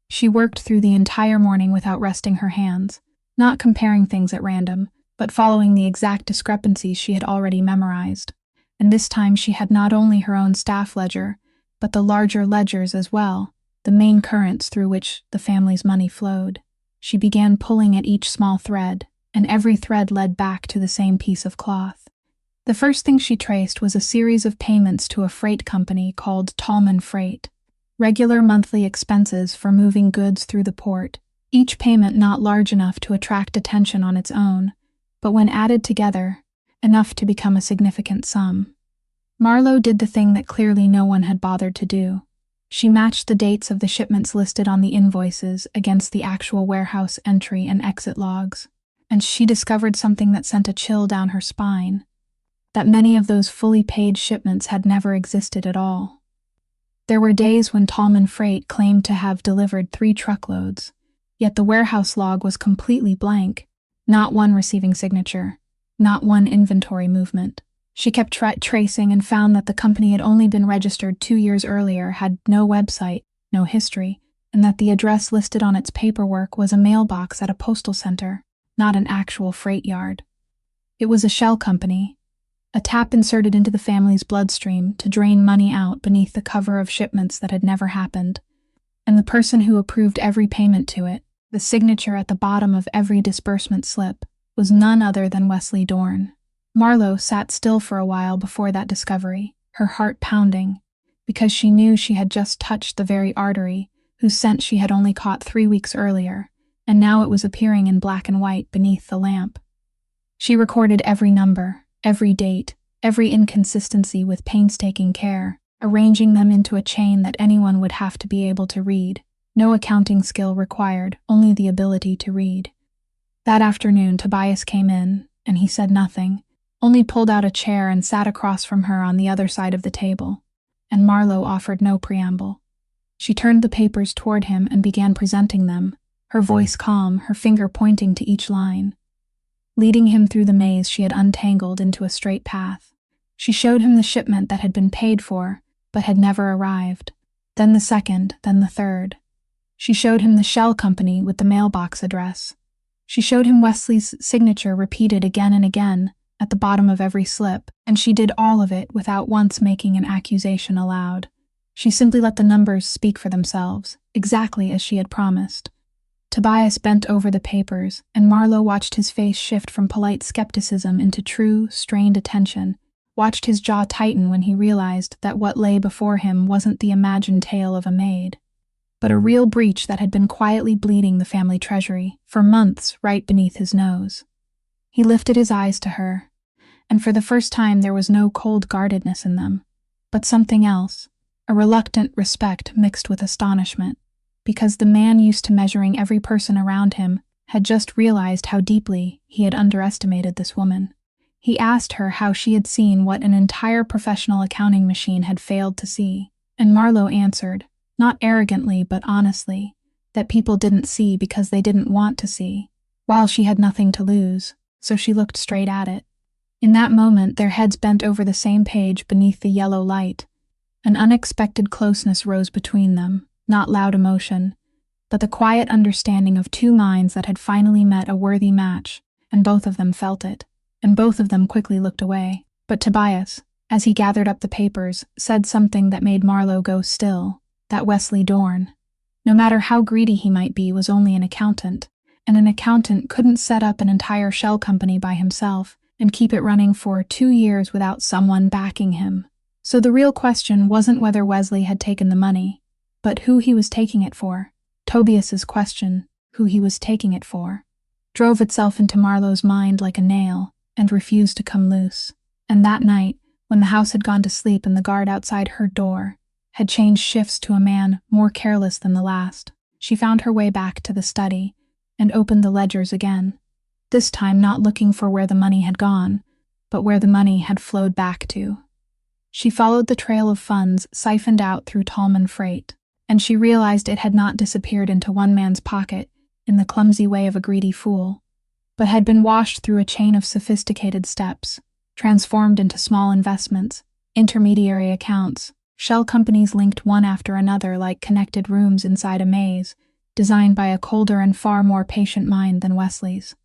A: She worked through the entire morning without resting her hands, not comparing things at random, but following the exact discrepancies she had already memorized. And this time she had not only her own staff ledger, but the larger ledgers as well, the main currents through which the family's money flowed. She began pulling at each small thread, and every thread led back to the same piece of cloth. The first thing she traced was a series of payments to a freight company called Tallman Freight, regular monthly expenses for moving goods through the port, each payment not large enough to attract attention on its own, but when added together, enough to become a significant sum. Marlowe did the thing that clearly no one had bothered to do. She matched the dates of the shipments listed on the invoices against the actual warehouse entry and exit logs, and she discovered something that sent a chill down her spine, that many of those fully paid shipments had never existed at all. There were days when Tallman Freight claimed to have delivered 3 truckloads, yet the warehouse log was completely blank, not one receiving signature, not one inventory movement. She kept tracing and found that the company had only been registered 2 years earlier, had no website, no history, and that the address listed on its paperwork was a mailbox at a postal center, not an actual freight yard. It was a shell company, a tap inserted into the family's bloodstream to drain money out beneath the cover of shipments that had never happened, and the person who approved every payment to it, the signature at the bottom of every disbursement slip, was none other than Wesley Dorn. Marlowe sat still for a while before that discovery, her heart pounding, because she knew she had just touched the very artery whose scent she had only caught 3 weeks earlier, and now it was appearing in black and white beneath the lamp. She recorded every number, every date, every inconsistency with painstaking care, arranging them into a chain that anyone would have to be able to read. No accounting skill required, only the ability to read. That afternoon, Tobias came in, and he said nothing, only pulled out a chair and sat across from her on the other side of the table, and Marlowe offered no preamble. She turned the papers toward him and began presenting them, her voice calm, her finger pointing to each line. Leading him through the maze she had untangled into a straight path, she showed him the shipment that had been paid for, but had never arrived, then the second, then the third. She showed him the shell company with the mailbox address. She showed him Wesley's signature repeated again and again, at the bottom of every slip, and she did all of it without once making an accusation aloud. She simply let the numbers speak for themselves, exactly as she had promised. Tobias bent over the papers, and Marlowe watched his face shift from polite skepticism into true, strained attention, watched his jaw tighten when he realized that what lay before him wasn't the imagined tale of a maid, but a real breach that had been quietly bleeding the family treasury for months right beneath his nose. He lifted his eyes to her, and for the first time there was no cold guardedness in them, but something else, a reluctant respect mixed with astonishment, because the man used to measuring every person around him had just realized how deeply he had underestimated this woman. He asked her how she had seen what an entire professional accounting machine had failed to see, and Marlowe answered, not arrogantly but honestly, that people didn't see because they didn't want to see, while she had nothing to lose, so she looked straight at it. In that moment, their heads bent over the same page beneath the yellow light. An unexpected closeness rose between them, not loud emotion, but the quiet understanding of 2 minds that had finally met a worthy match, and both of them felt it, and both of them quickly looked away. But Tobias, as he gathered up the papers, said something that made Marlowe go still, that Wesley Dorn, no matter how greedy he might be, was only an accountant, and an accountant couldn't set up an entire shell company by himself and keep it running for 2 years without someone backing him. So the real question wasn't whether Wesley had taken the money, but who he was taking it for. Tobias's question, who he was taking it for, drove itself into Marlowe's mind like a nail and refused to come loose. And that night, when the house had gone to sleep and the guard outside her door had changed shifts to a man more careless than the last, She found her way back to the study and opened the ledgers again, this time not looking for where the money had gone, but where the money had flowed back to. She followed the trail of funds siphoned out through Tallman Freight, and she realized it had not disappeared into one man's pocket in the clumsy way of a greedy fool, but had been washed through a chain of sophisticated steps, transformed into small investments, intermediary accounts, shell companies linked one after another like connected rooms inside a maze, designed by a colder and far more patient mind than Wesley's.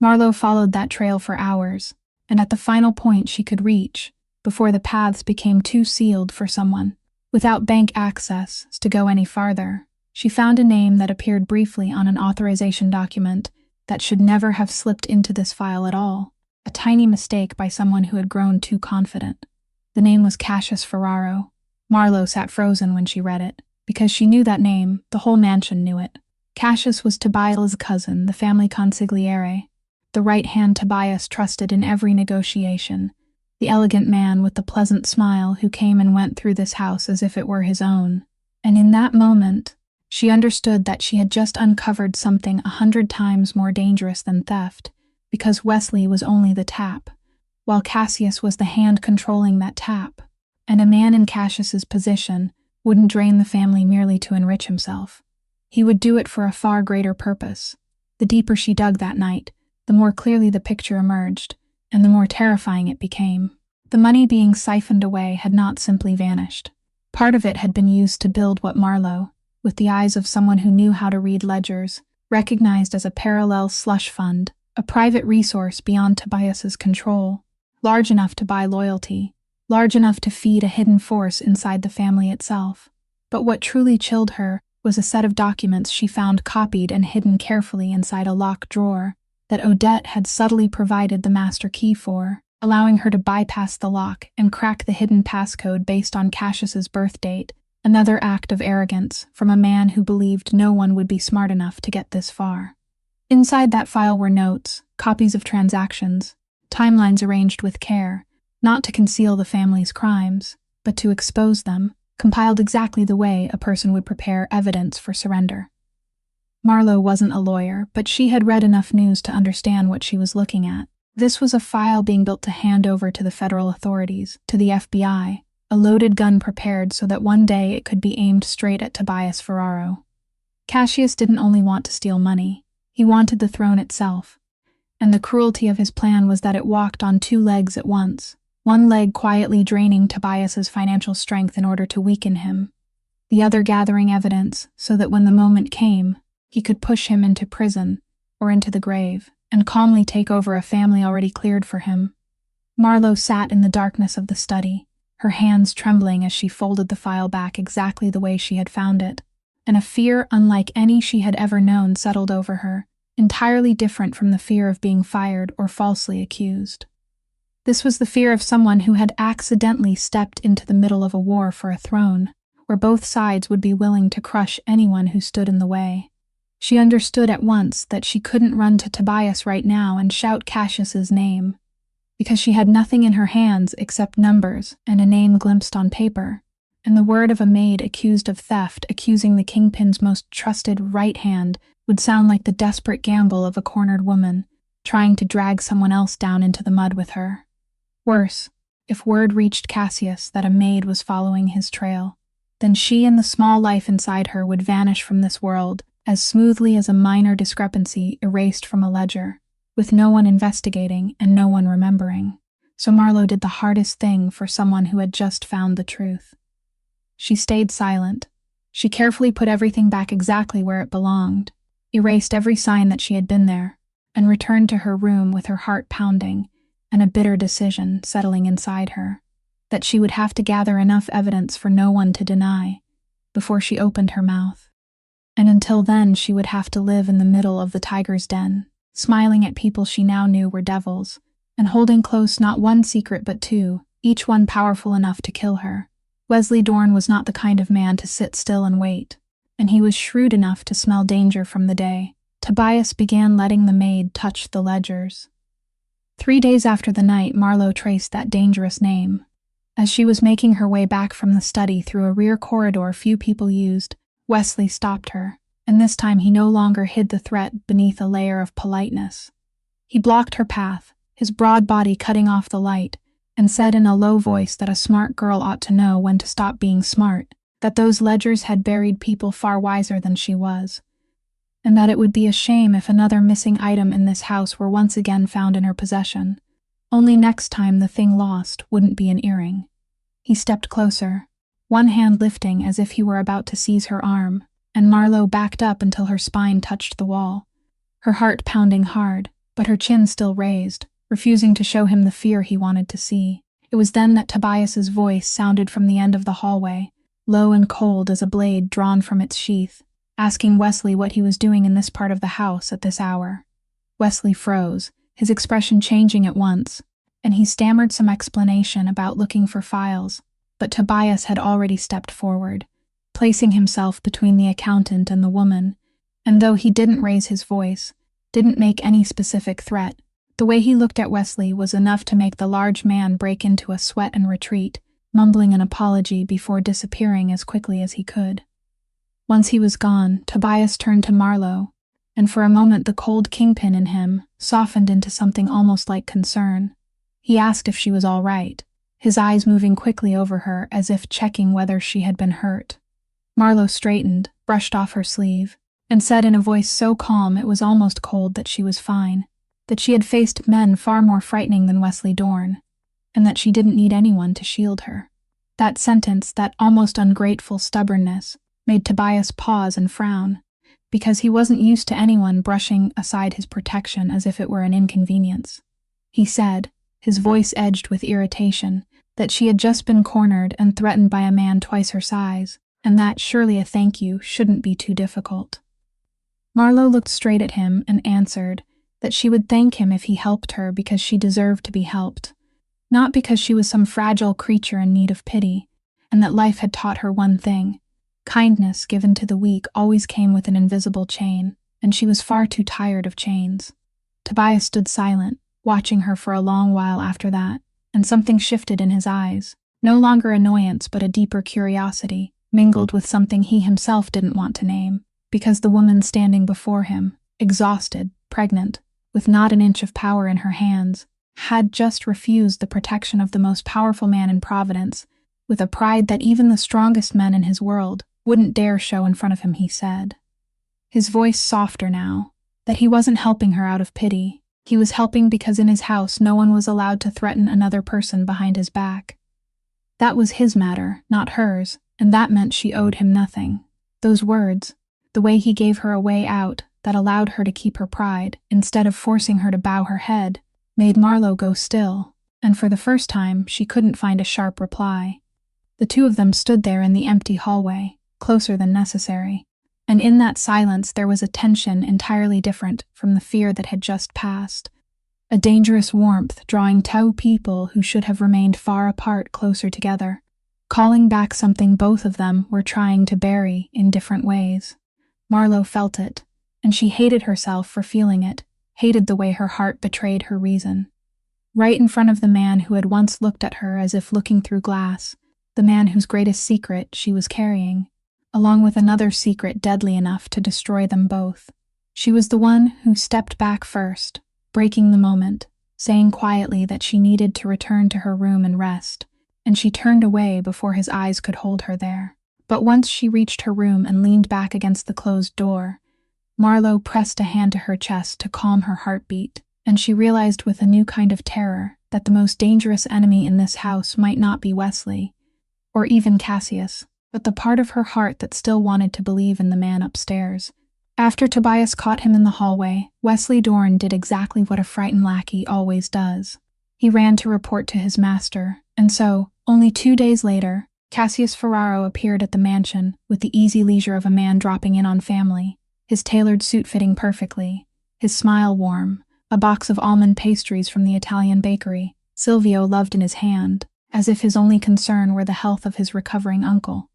A: Marlowe followed that trail for hours, and at the final point she could reach, before the paths became too sealed for someone without bank access to go any farther, she found a name that appeared briefly on an authorization document that should never have slipped into this file at all, a tiny mistake by someone who had grown too confident. The name was Cassius Ferraro. Marlowe sat frozen when she read it, because she knew that name, the whole mansion knew it. Cassius was Tobias's cousin, the family consigliere, the right hand Tobias trusted in every negotiation, the elegant man with the pleasant smile who came and went through this house as if it were his own. And in that moment, she understood that she had just uncovered something 100 times more dangerous than theft, because Wesley was only the tap, while Cassius was the hand controlling that tap, and a man in Cassius's position wouldn't drain the family merely to enrich himself. He would do it for a far greater purpose. The deeper she dug that night, the more clearly the picture emerged, and the more terrifying it became. The money being siphoned away had not simply vanished. Part of it had been used to build what Marlowe, with the eyes of someone who knew how to read ledgers, recognized as a parallel slush fund, a private resource beyond Tobias's control, large enough to buy loyalty, large enough to feed a hidden force inside the family itself. But what truly chilled her was a set of documents she found copied and hidden carefully inside a locked drawer that Odette had subtly provided the master key for, allowing her to bypass the lock and crack the hidden passcode based on Cassius's birth date, another act of arrogance from a man who believed no one would be smart enough to get this far. Inside that file were notes, copies of transactions, timelines arranged with care, not to conceal the family's crimes, but to expose them, compiled exactly the way a person would prepare evidence for surrender. Marlowe wasn't a lawyer, but she had read enough news to understand what she was looking at. This was a file being built to hand over to the federal authorities, to the FBI, a loaded gun prepared so that one day it could be aimed straight at Tobias Ferraro. Cassius didn't only want to steal money, he wanted the throne itself. And the cruelty of his plan was that it walked on two legs at once, one leg quietly draining Tobias's financial strength in order to weaken him, the other gathering evidence so that when the moment came, he could push him into prison or into the grave and calmly take over a family already cleared for him. Marlowe sat in the darkness of the study, her hands trembling as she folded the file back exactly the way she had found it, and a fear unlike any she had ever known settled over her, entirely different from the fear of being fired or falsely accused. This was the fear of someone who had accidentally stepped into the middle of a war for a throne, where both sides would be willing to crush anyone who stood in the way. She understood at once that she couldn't run to Tobias right now and shout Cassius's name, because she had nothing in her hands except numbers and a name glimpsed on paper, and the word of a maid accused of theft accusing the kingpin's most trusted right hand would sound like the desperate gamble of a cornered woman trying to drag someone else down into the mud with her. Worse, if word reached Cassius that a maid was following his trail, then she and the small life inside her would vanish from this world as smoothly as a minor discrepancy erased from a ledger, with no one investigating and no one remembering. So Marlowe did the hardest thing for someone who had just found the truth. She stayed silent. She carefully put everything back exactly where it belonged, erased every sign that she had been there, and returned to her room with her heart pounding and a bitter decision settling inside her, that she would have to gather enough evidence for no one to deny before she opened her mouth. And until then she would have to live in the middle of the tiger's den, smiling at people she now knew were devils, and holding close not one secret but two, each one powerful enough to kill her. Wesley Dorn was not the kind of man to sit still and wait, and he was shrewd enough to smell danger from the day Tobias began letting the maid touch the ledgers. 3 days after the night Marlowe traced that dangerous name. As she was making her way back from the study through a rear corridor few people used, Wesley stopped her. and this time he no longer hid the threat beneath a layer of politeness. He blocked her path, his broad body cutting off the light, and said in a low voice that a smart girl ought to know when to stop being smart, that those ledgers had buried people far wiser than she was, and that it would be a shame if another missing item in this house were once again found in her possession. Only next time the thing lost wouldn't be an earring. He stepped closer, one hand lifting as if he were about to seize her arm, and Marlowe backed up until her spine touched the wall, her heart pounding hard, but her chin still raised, refusing to show him the fear he wanted to see. It was then that Tobias's voice sounded from the end of the hallway, low and cold as a blade drawn from its sheath, asking Wesley what he was doing in this part of the house at this hour. Wesley froze, his expression changing at once, and he stammered some explanation about looking for files, but Tobias had already stepped forward, placing himself between the accountant and the woman, and though he didn't raise his voice, didn't make any specific threat, the way he looked at Wesley was enough to make the large man break into a sweat and retreat, mumbling an apology before disappearing as quickly as he could. Once he was gone, Tobias turned to Marlowe, and for a moment the cold kingpin in him softened into something almost like concern. He asked if she was all right, his eyes moving quickly over her as if checking whether she had been hurt. Marlowe straightened, brushed off her sleeve, and said in a voice so calm it was almost cold that she was fine, that she had faced men far more frightening than Wesley Dorn, and that she didn't need anyone to shield her. That sentence, that almost ungrateful stubbornness, made Tobias pause and frown, because he wasn't used to anyone brushing aside his protection as if it were an inconvenience. He said, his voice edged with irritation, that she had just been cornered and threatened by a man twice her size, and that surely a thank you shouldn't be too difficult. Marlowe looked straight at him and answered that she would thank him if he helped her because she deserved to be helped, not because she was some fragile creature in need of pity, and that life had taught her one thing: kindness given to the weak always came with an invisible chain, and she was far too tired of chains. Tobias stood silent, watching her for a long while after that, and something shifted in his eyes, no longer annoyance but a deeper curiosity, mingled with something he himself didn't want to name, because the woman standing before him, exhausted, pregnant, with not an inch of power in her hands, had just refused the protection of the most powerful man in Providence, with a pride that even the strongest men in his world wouldn't dare show in front of him. He said, his voice softer now, that he wasn't helping her out of pity. He was helping because in his house no one was allowed to threaten another person behind his back. That was his matter, not hers, and that meant she owed him nothing. Those words, the way he gave her a way out that allowed her to keep her pride, instead of forcing her to bow her head, made Marlowe go still, and for the first time she couldn't find a sharp reply. The two of them stood there in the empty hallway, closer than necessary, and in that silence there was a tension entirely different from the fear that had just passed, a dangerous warmth drawing two people who should have remained far apart closer together, calling back something both of them were trying to bury in different ways. Marlowe felt it, and she hated herself for feeling it, hated the way her heart betrayed her reason. Right in front of the man who had once looked at her as if looking through glass, the man whose greatest secret she was carrying, along with another secret deadly enough to destroy them both. She was the one who stepped back first, breaking the moment, saying quietly that she needed to return to her room and rest, and she turned away before his eyes could hold her there. But once she reached her room and leaned back against the closed door, Marlowe pressed a hand to her chest to calm her heartbeat, and she realized with a new kind of terror that the most dangerous enemy in this house might not be Wesley, or even Cassius, but the part of her heart that still wanted to believe in the man upstairs. After Tobias caught him in the hallway, Wesley Dorn did exactly what a frightened lackey always does. He ran to report to his master, and so, only 2 days later, Cassius Ferraro appeared at the mansion with the easy leisure of a man dropping in on family, his tailored suit fitting perfectly, his smile warm, a box of almond pastries from the Italian bakery Silvio loved in his hand, as if his only concern were the health of his recovering uncle.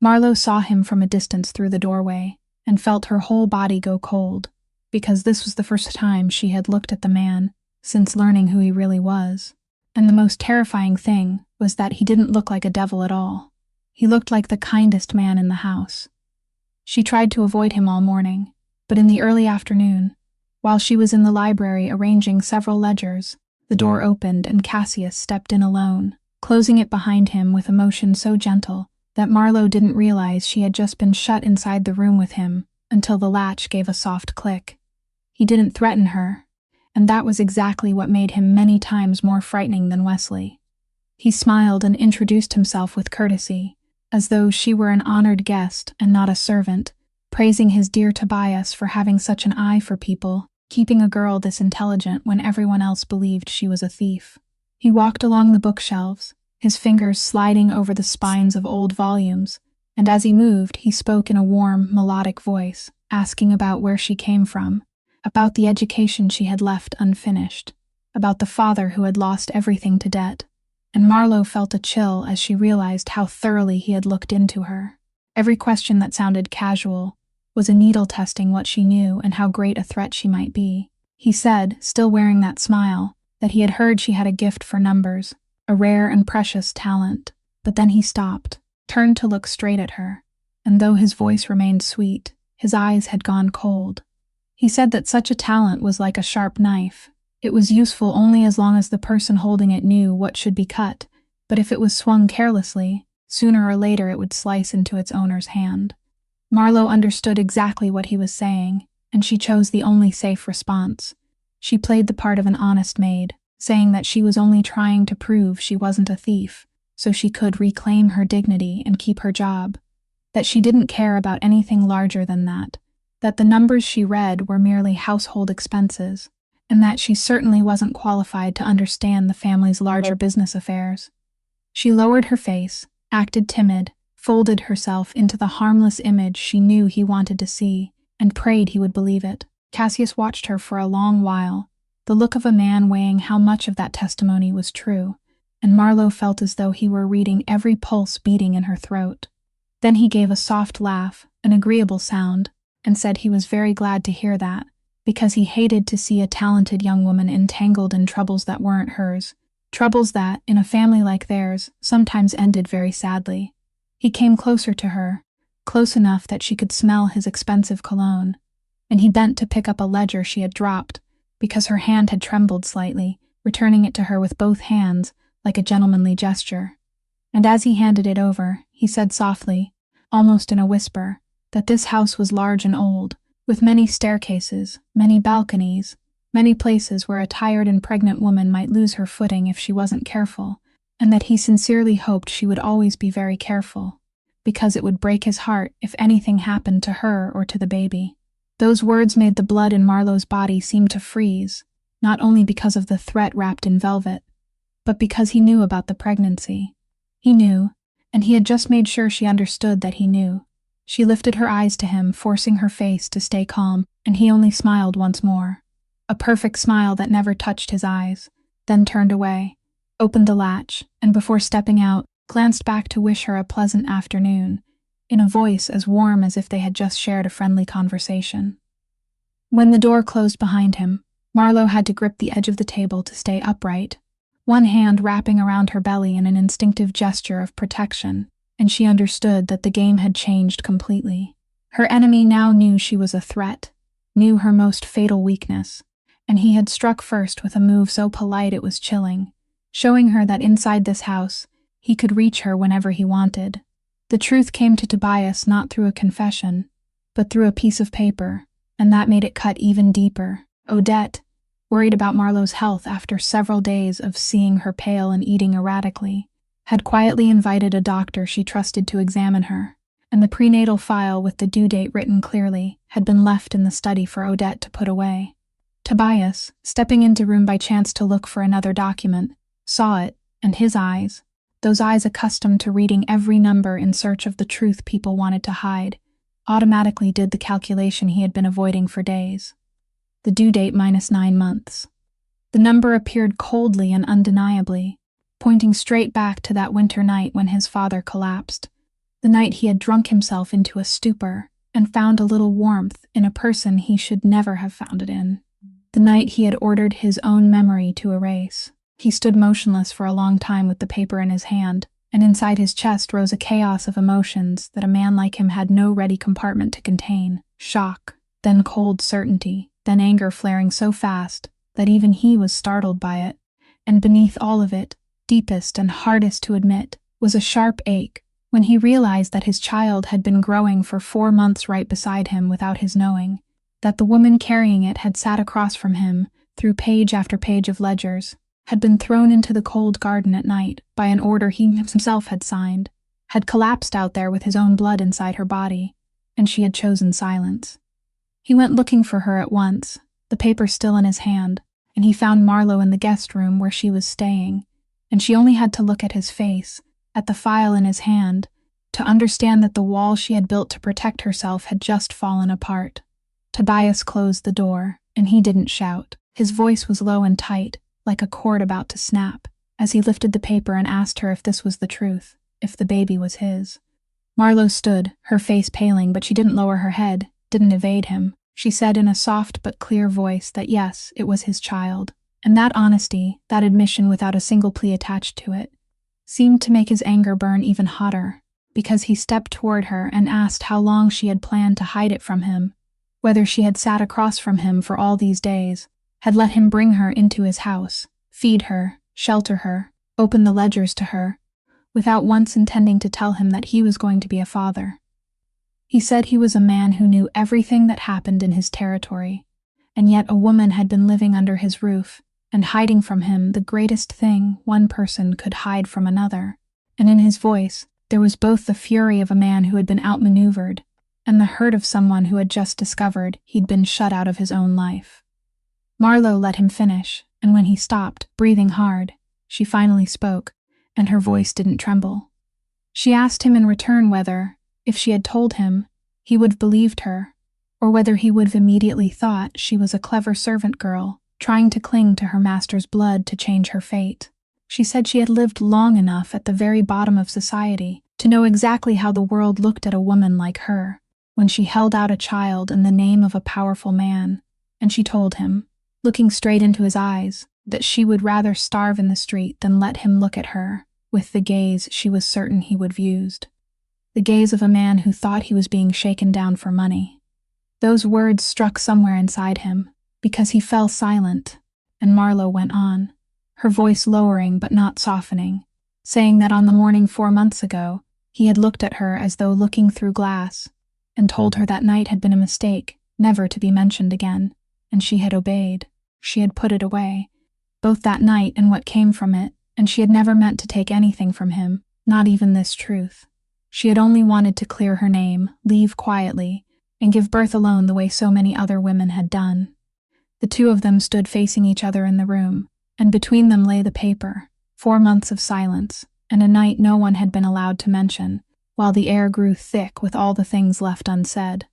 A: Marlowe saw him from a distance through the doorway, and felt her whole body go cold, because this was the first time she had looked at the man since learning who he really was. And the most terrifying thing was that he didn't look like a devil at all. He looked like the kindest man in the house. She tried to avoid him all morning, but in the early afternoon, while she was in the library arranging several ledgers, the door opened and Cassius stepped in alone, closing it behind him with a motion so gentle that Marlowe didn't realize she had just been shut inside the room with him until the latch gave a soft click. He didn't threaten her, and that was exactly what made him many times more frightening than Wesley. He smiled and introduced himself with courtesy, as though she were an honored guest and not a servant, praising his dear Tobias for having such an eye for people, keeping a girl this intelligent when everyone else believed she was a thief. He walked along the bookshelves, his fingers sliding over the spines of old volumes, and as he moved, he spoke in a warm, melodic voice, asking about where she came from, about the education she had left unfinished, about the father who had lost everything to debt. And Marlowe felt a chill as she realized how thoroughly he had looked into her. Every question that sounded casual was a needle testing what she knew and how great a threat she might be. He said, still wearing that smile, that he had heard she had a gift for numbers, a rare and precious talent. But then he stopped, turned to look straight at her, and though his voice remained sweet, his eyes had gone cold. He said that such a talent was like a sharp knife. It was useful only as long as the person holding it knew what should be cut, but if it was swung carelessly, sooner or later it would slice into its owner's hand. Marlowe understood exactly what he was saying, and she chose the only safe response. She played the part of an honest maid, saying that she was only trying to prove she wasn't a thief, so she could reclaim her dignity and keep her job, that she didn't care about anything larger than that the numbers she read were merely household expenses, and that she certainly wasn't qualified to understand the family's larger business affairs. She lowered her face, acted timid, folded herself into the harmless image she knew he wanted to see, and prayed he would believe it. Cassius watched her for a long while, the look of a man weighing how much of that testimony was true, and Marlowe felt as though he were reading every pulse beating in her throat. Then he gave a soft laugh, an agreeable sound, and said he was very glad to hear that, because he hated to see a talented young woman entangled in troubles that weren't hers, troubles that, in a family like theirs, sometimes ended very sadly. He came closer to her, close enough that she could smell his expensive cologne, and he bent to pick up a ledger she had dropped, because her hand had trembled slightly, returning it to her with both hands, like a gentlemanly gesture. And as he handed it over, he said softly, almost in a whisper, that this house was large and old, with many staircases, many balconies, many places where a tired and pregnant woman might lose her footing if she wasn't careful, and that he sincerely hoped she would always be very careful, because it would break his heart if anything happened to her or to the baby. Those words made the blood in Marlowe's body seem to freeze, not only because of the threat wrapped in velvet, but because he knew about the pregnancy. He knew, and he had just made sure she understood that he knew. She lifted her eyes to him, forcing her face to stay calm, and he only smiled once more. A perfect smile that never touched his eyes, then turned away, opened the latch, and before stepping out, glanced back to wish her a pleasant afternoon, in a voice as warm as if they had just shared a friendly conversation. When the door closed behind him, Marlowe had to grip the edge of the table to stay upright, one hand wrapping around her belly in an instinctive gesture of protection, and she understood that the game had changed completely. Her enemy now knew she was a threat, knew her most fatal weakness, and he had struck first with a move so polite it was chilling, showing her that inside this house, he could reach her whenever he wanted. The truth came to Tobias not through a confession, but through a piece of paper, and that made it cut even deeper. Odette, worried about Marlowe's health after several days of seeing her pale and eating erratically, had quietly invited a doctor she trusted to examine her, and the prenatal file with the due date written clearly had been left in the study for Odette to put away. Tobias, stepping into room by chance to look for another document, saw it, and his eyes, those eyes accustomed to reading every number in search of the truth people wanted to hide, automatically did the calculation he had been avoiding for days. The due date minus 9 months. The number appeared coldly and undeniably, pointing straight back to that winter night when his father collapsed, the night he had drunk himself into a stupor and found a little warmth in a person he should never have found it in, the night he had ordered his own memory to erase. He stood motionless for a long time with the paper in his hand, and inside his chest rose a chaos of emotions that a man like him had no ready compartment to contain. Shock, then cold certainty, then anger flaring so fast that even he was startled by it. And beneath all of it, deepest and hardest to admit, was a sharp ache when he realized that his child had been growing for 4 months right beside him without his knowing, that the woman carrying it had sat across from him through page after page of ledgers, had been thrown into the cold garden at night by an order he himself had signed, had collapsed out there with his own blood inside her body, and she had chosen silence. He went looking for her at once, the paper still in his hand, and he found Marlowe in the guest room where she was staying, and she only had to look at his face, at the file in his hand, to understand that the wall she had built to protect herself had just fallen apart. Tobias closed the door, and he didn't shout. His voice was low and tight, like a cord about to snap, as he lifted the paper and asked her if this was the truth, if the baby was his. Marlowe stood, her face paling, but she didn't lower her head, didn't evade him. She said in a soft but clear voice that yes, it was his child, and that honesty, that admission without a single plea attached to it, seemed to make his anger burn even hotter, because he stepped toward her and asked how long she had planned to hide it from him, whether she had sat across from him for all these days, had let him bring her into his house, feed her, shelter her, open the ledgers to her, without once intending to tell him that he was going to be a father. He said he was a man who knew everything that happened in his territory, and yet a woman had been living under his roof and hiding from him the greatest thing one person could hide from another. And in his voice, there was both the fury of a man who had been outmaneuvered and the hurt of someone who had just discovered he'd been shut out of his own life. Marlowe let him finish, and when he stopped, breathing hard, she finally spoke, and her voice didn't tremble. She asked him in return whether, if she had told him, he would have believed her, or whether he would have immediately thought she was a clever servant girl trying to cling to her master's blood to change her fate. She said she had lived long enough at the very bottom of society to know exactly how the world looked at a woman like her when she held out a child in the name of a powerful man, and she told him, looking straight into his eyes, that she would rather starve in the street than let him look at her with the gaze she was certain he would have used. The gaze of a man who thought he was being shaken down for money. Those words struck somewhere inside him, because he fell silent, and Marlowe went on, her voice lowering but not softening, saying that on the morning 4 months ago, he had looked at her as though looking through glass, and told her that night had been a mistake, never to be mentioned again, and she had obeyed. She had put it away, both that night and what came from it, and she had never meant to take anything from him, not even this truth. She had only wanted to clear her name, leave quietly, and give birth alone the way so many other women had done. The two of them stood facing each other in the room, and between them lay the paper, 4 months of silence, and a night no one had been allowed to mention, while the air grew thick with all the things left unsaid.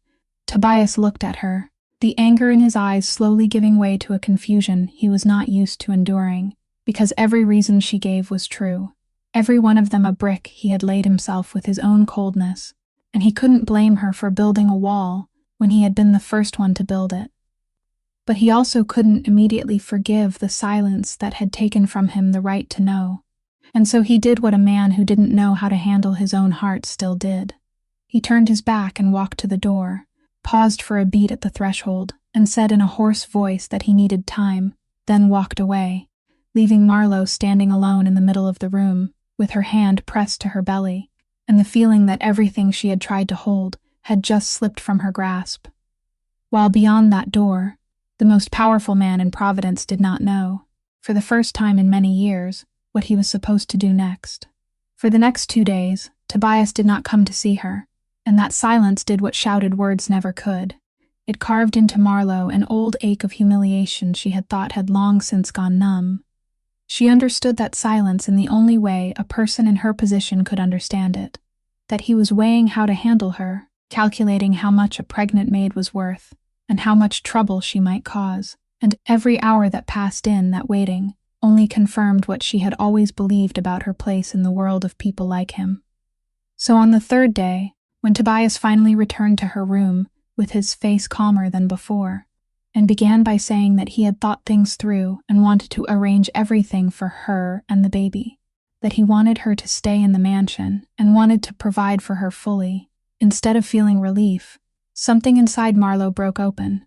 A: Tobias looked at her, the anger in his eyes slowly giving way to a confusion he was not used to enduring, because every reason she gave was true. Every one of them a brick he had laid himself with his own coldness, and he couldn't blame her for building a wall when he had been the first one to build it. But he also couldn't immediately forgive the silence that had taken from him the right to know, and so he did what a man who didn't know how to handle his own heart still did. He turned his back and walked to the door, paused for a beat at the threshold, and said in a hoarse voice that he needed time, then walked away, leaving Marlowe standing alone in the middle of the room, with her hand pressed to her belly, and the feeling that everything she had tried to hold had just slipped from her grasp. While beyond that door, the most powerful man in Providence did not know, for the first time in many years, what he was supposed to do next. For the next 2 days, Tobias did not come to see her, and that silence did what shouted words never could. It carved into Marlowe an old ache of humiliation she had thought had long since gone numb. She understood that silence in the only way a person in her position could understand it, that he was weighing how to handle her, calculating how much a pregnant maid was worth, and how much trouble she might cause, and every hour that passed in that waiting only confirmed what she had always believed about her place in the world of people like him. So on the 3rd day, when Tobias finally returned to her room, with his face calmer than before, and began by saying that he had thought things through and wanted to arrange everything for her and the baby, that he wanted her to stay in the mansion and wanted to provide for her fully. Instead of feeling relief, something inside Marlowe broke open.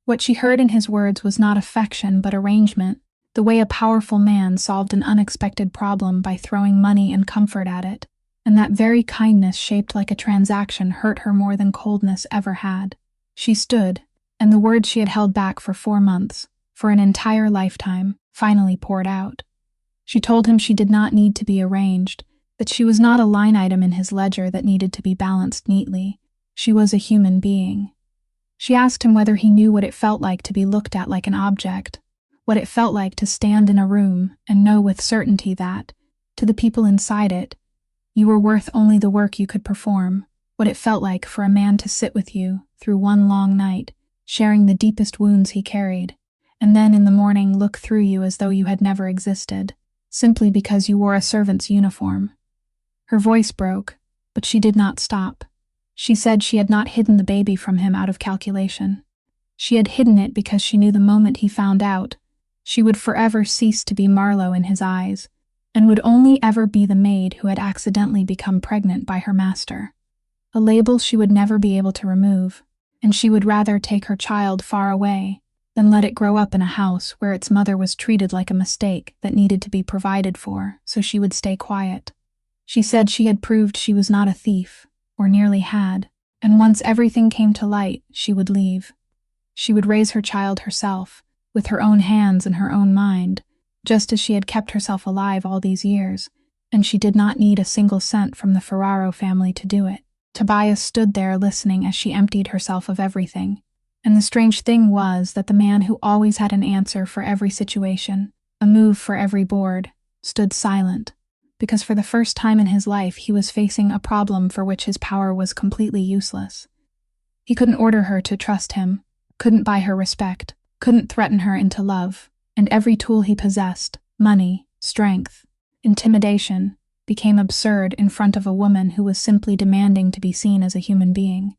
A: What she heard in his words was not affection but arrangement, the way a powerful man solved an unexpected problem by throwing money and comfort at it, and that very kindness shaped like a transaction hurt her more than coldness ever had. She stood, and the words she had held back for 4 months, for an entire lifetime, finally poured out. She told him she did not need to be arranged, that she was not a line item in his ledger that needed to be balanced neatly. She was a human being. She asked him whether he knew what it felt like to be looked at like an object, what it felt like to stand in a room and know with certainty that, to the people inside it, you were worth only the work you could perform, what it felt like for a man to sit with you through one long night, sharing the deepest wounds he carried, and then in the morning look through you as though you had never existed, simply because you wore a servant's uniform. Her voice broke, but she did not stop. She said she had not hidden the baby from him out of calculation. She had hidden it because she knew the moment he found out, she would forever cease to be Marlowe in his eyes, and would only ever be the maid who had accidentally become pregnant by her master. A label she would never be able to remove, and she would rather take her child far away than let it grow up in a house where its mother was treated like a mistake that needed to be provided for, so she would stay quiet. She said she had proved she was not a thief, or nearly had, and once everything came to light, she would leave. She would raise her child herself, with her own hands and her own mind, just as she had kept herself alive all these years, and she did not need a single cent from the Ferraro family to do it. Tobias stood there listening as she emptied herself of everything, and the strange thing was that the man who always had an answer for every situation, a move for every board, stood silent, because for the first time in his life he was facing a problem for which his power was completely useless. He couldn't order her to trust him, couldn't buy her respect, couldn't threaten her into love, and every tool he possessed, money, strength, intimidation, became absurd in front of a woman who was simply demanding to be seen as a human being.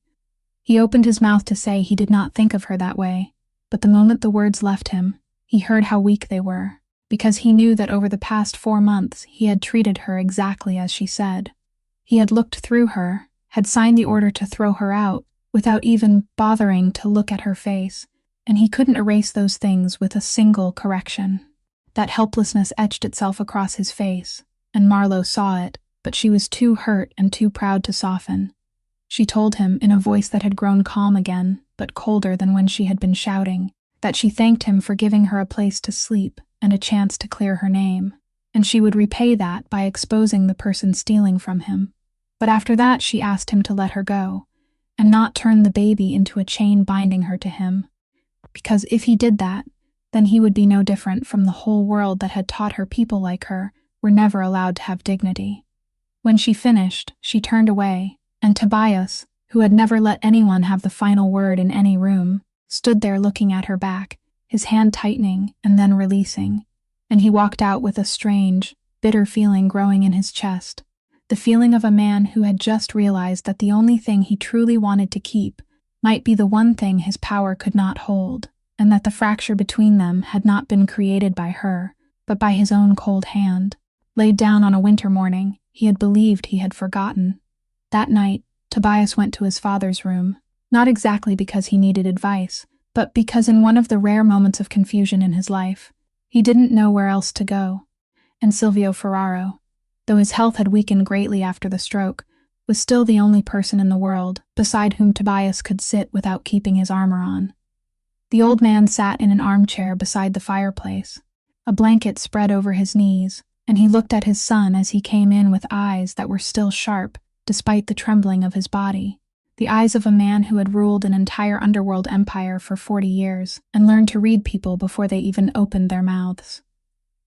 A: He opened his mouth to say he did not think of her that way, but the moment the words left him, he heard how weak they were, because he knew that over the past 4 months he had treated her exactly as she said. He had looked through her, had signed the order to throw her out, without even bothering to look at her face, and he couldn't erase those things with a single correction. That helplessness etched itself across his face, and Marlowe saw it, but she was too hurt and too proud to soften. She told him, in a voice that had grown calm again, but colder than when she had been shouting, that she thanked him for giving her a place to sleep and a chance to clear her name, and she would repay that by exposing the person stealing from him. But after that she asked him to let her go, and not turn the baby into a chain binding her to him, because if he did that, then he would be no different from the whole world that had taught her people like her were never allowed to have dignity. When she finished, she turned away, and Tobias, who had never let anyone have the final word in any room, stood there looking at her back, his hand tightening and then releasing, and he walked out with a strange, bitter feeling growing in his chest, the feeling of a man who had just realized that the only thing he truly wanted to keep might be the one thing his power could not hold, and that the fracture between them had not been created by her, but by his own cold hand. Laid down on a winter morning, he had believed he had forgotten. That night, Tobias went to his father's room, not exactly because he needed advice, but because in one of the rare moments of confusion in his life, he didn't know where else to go. And Silvio Ferraro, though his health had weakened greatly after the stroke, was still the only person in the world beside whom Tobias could sit without keeping his armor on. The old man sat in an armchair beside the fireplace, a blanket spread over his knees, and he looked at his son as he came in with eyes that were still sharp, despite the trembling of his body, the eyes of a man who had ruled an entire underworld empire for 40 years and learned to read people before they even opened their mouths.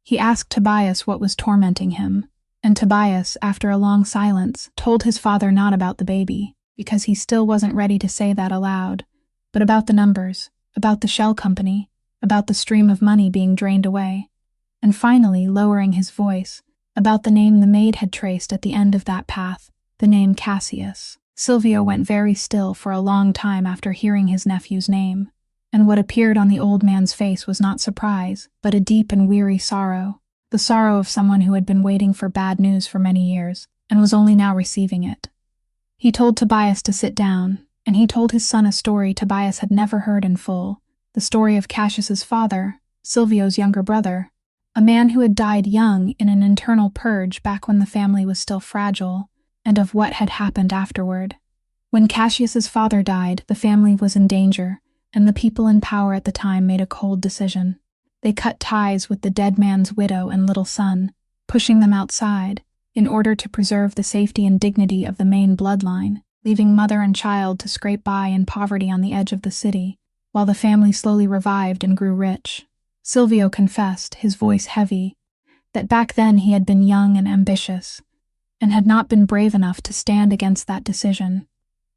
A: He asked Tobias what was tormenting him, and Tobias, after a long silence, told his father not about the baby, because he still wasn't ready to say that aloud, but about the numbers, about the shell company, about the stream of money being drained away, and finally, lowering his voice, about the name the maid had traced at the end of that path, the name Cassius. Silvio went very still for a long time after hearing his nephew's name, and what appeared on the old man's face was not surprise, but a deep and weary sorrow. the sorrow of someone who had been waiting for bad news for many years and was only now receiving it. He told Tobias to sit down, and he told his son a story Tobias had never heard in full, the story of Cassius's father, Silvio's younger brother, a man who had died young in an internal purge back when the family was still fragile, and of what had happened afterward. When Cassius's father died, the family was in danger, and the people in power at the time made a cold decision. They cut ties with the dead man's widow and little son, pushing them outside, in order to preserve the safety and dignity of the main bloodline, leaving mother and child to scrape by in poverty on the edge of the city, while the family slowly revived and grew rich. Silvio confessed, his voice heavy, that back then he had been young and ambitious, and had not been brave enough to stand against that decision,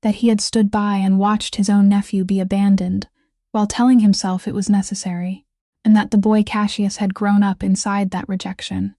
A: that he had stood by and watched his own nephew be abandoned, while telling himself it was necessary, and that the boy Cassius had grown up inside that rejection,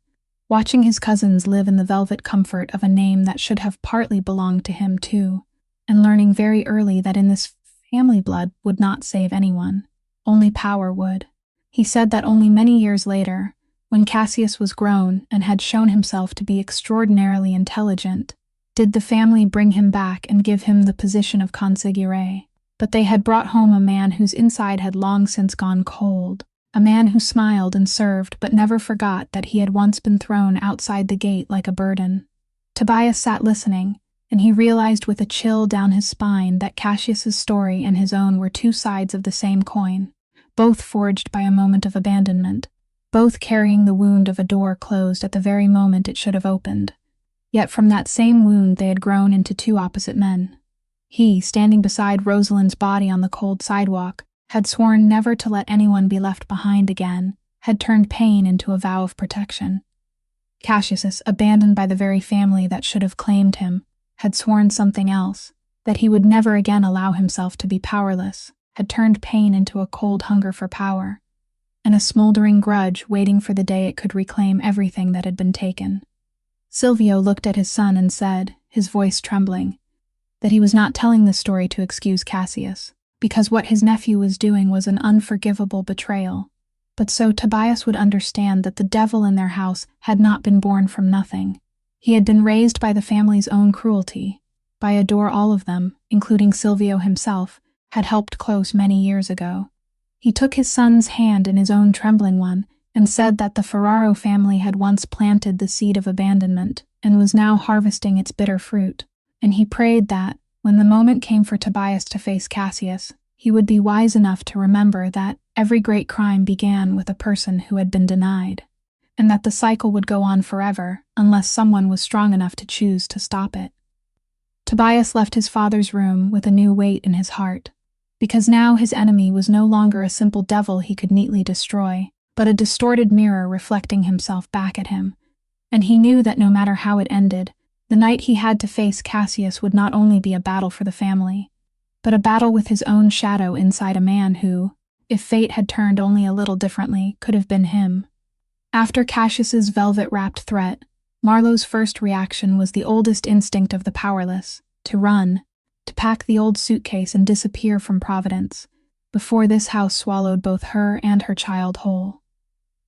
A: watching his cousins live in the velvet comfort of a name that should have partly belonged to him too, and learning very early that in this family blood would not save anyone, only power would. He said that only many years later, when Cassius was grown and had shown himself to be extraordinarily intelligent, did the family bring him back and give him the position of consigliere. But they had brought home a man whose inside had long since gone cold, a man who smiled and served but never forgot that he had once been thrown outside the gate like a burden. Tobias sat listening, and he realized with a chill down his spine that Cassius's story and his own were two sides of the same coin, both forged by a moment of abandonment, both carrying the wound of a door closed at the very moment it should have opened. Yet from that same wound they had grown into two opposite men. He, standing beside Rosalind's body on the cold sidewalk, had sworn never to let anyone be left behind again, had turned pain into a vow of protection. Cassius, abandoned by the very family that should have claimed him, had sworn something else, that he would never again allow himself to be powerless, had turned pain into a cold hunger for power, and a smoldering grudge waiting for the day it could reclaim everything that had been taken. Silvio looked at his son and said, his voice trembling, that he was not telling this story to excuse Cassius, because what his nephew was doing was an unforgivable betrayal, but so Tobias would understand that the devil in their house had not been born from nothing. He had been raised by the family's own cruelty, by a door all of them, including Silvio himself, had helped close many years ago. He took his son's hand in his own trembling one and said that the Ferraro family had once planted the seed of abandonment and was now harvesting its bitter fruit, and he prayed that, when the moment came for Tobias to face Cassius, he would be wise enough to remember that every great crime began with a person who had been denied, and that the cycle would go on forever unless someone was strong enough to choose to stop it. Tobias left his father's room with a new weight in his heart, because now his enemy was no longer a simple devil he could neatly destroy, but a distorted mirror reflecting himself back at him, and he knew that no matter how it ended, the night he had to face Cassius would not only be a battle for the family, but a battle with his own shadow inside a man who, if fate had turned only a little differently, could have been him. After Cassius's velvet-wrapped threat, Marlowe's first reaction was the oldest instinct of the powerless, to run, to pack the old suitcase and disappear from Providence, before this house swallowed both her and her child whole.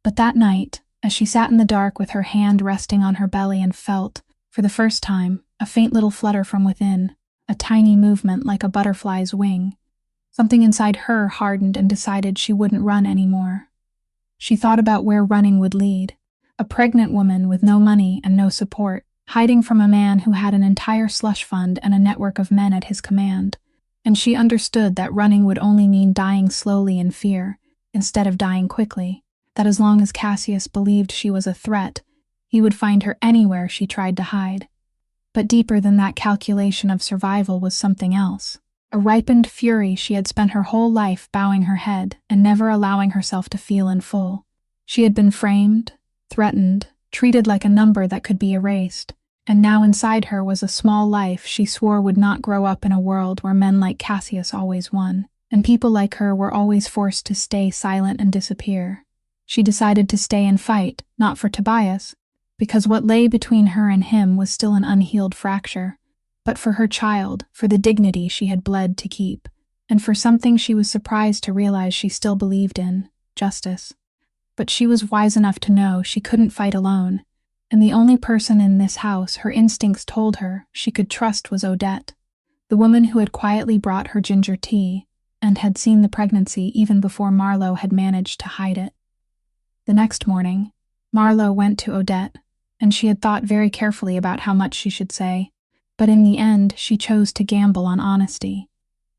A: But that night, as she sat in the dark with her hand resting on her belly and felt, for the first time, a faint little flutter from within, a tiny movement like a butterfly's wing, something inside her hardened and decided she wouldn't run anymore. She thought about where running would lead, a pregnant woman with no money and no support, hiding from a man who had an entire slush fund and a network of men at his command, and she understood that running would only mean dying slowly in fear, instead of dying quickly, that as long as Cassius believed she was a threat, he would find her anywhere she tried to hide. But deeper than that calculation of survival was something else, a ripened fury she had spent her whole life bowing her head and never allowing herself to feel in full. She had been framed, threatened, treated like a number that could be erased, and now inside her was a small life she swore would not grow up in a world where men like Cassius always won, and people like her were always forced to stay silent and disappear. She decided to stay and fight, not for Tobias, because what lay between her and him was still an unhealed fracture, but for her child, for the dignity she had bled to keep, and for something she was surprised to realize she still believed in, justice. but she was wise enough to know she couldn't fight alone, and the only person in this house her instincts told her she could trust was Odette, the woman who had quietly brought her ginger tea and had seen the pregnancy even before Marlowe had managed to hide it. The next morning, Marlowe went to Odette, and she had thought very carefully about how much she should say, but in the end she chose to gamble on honesty.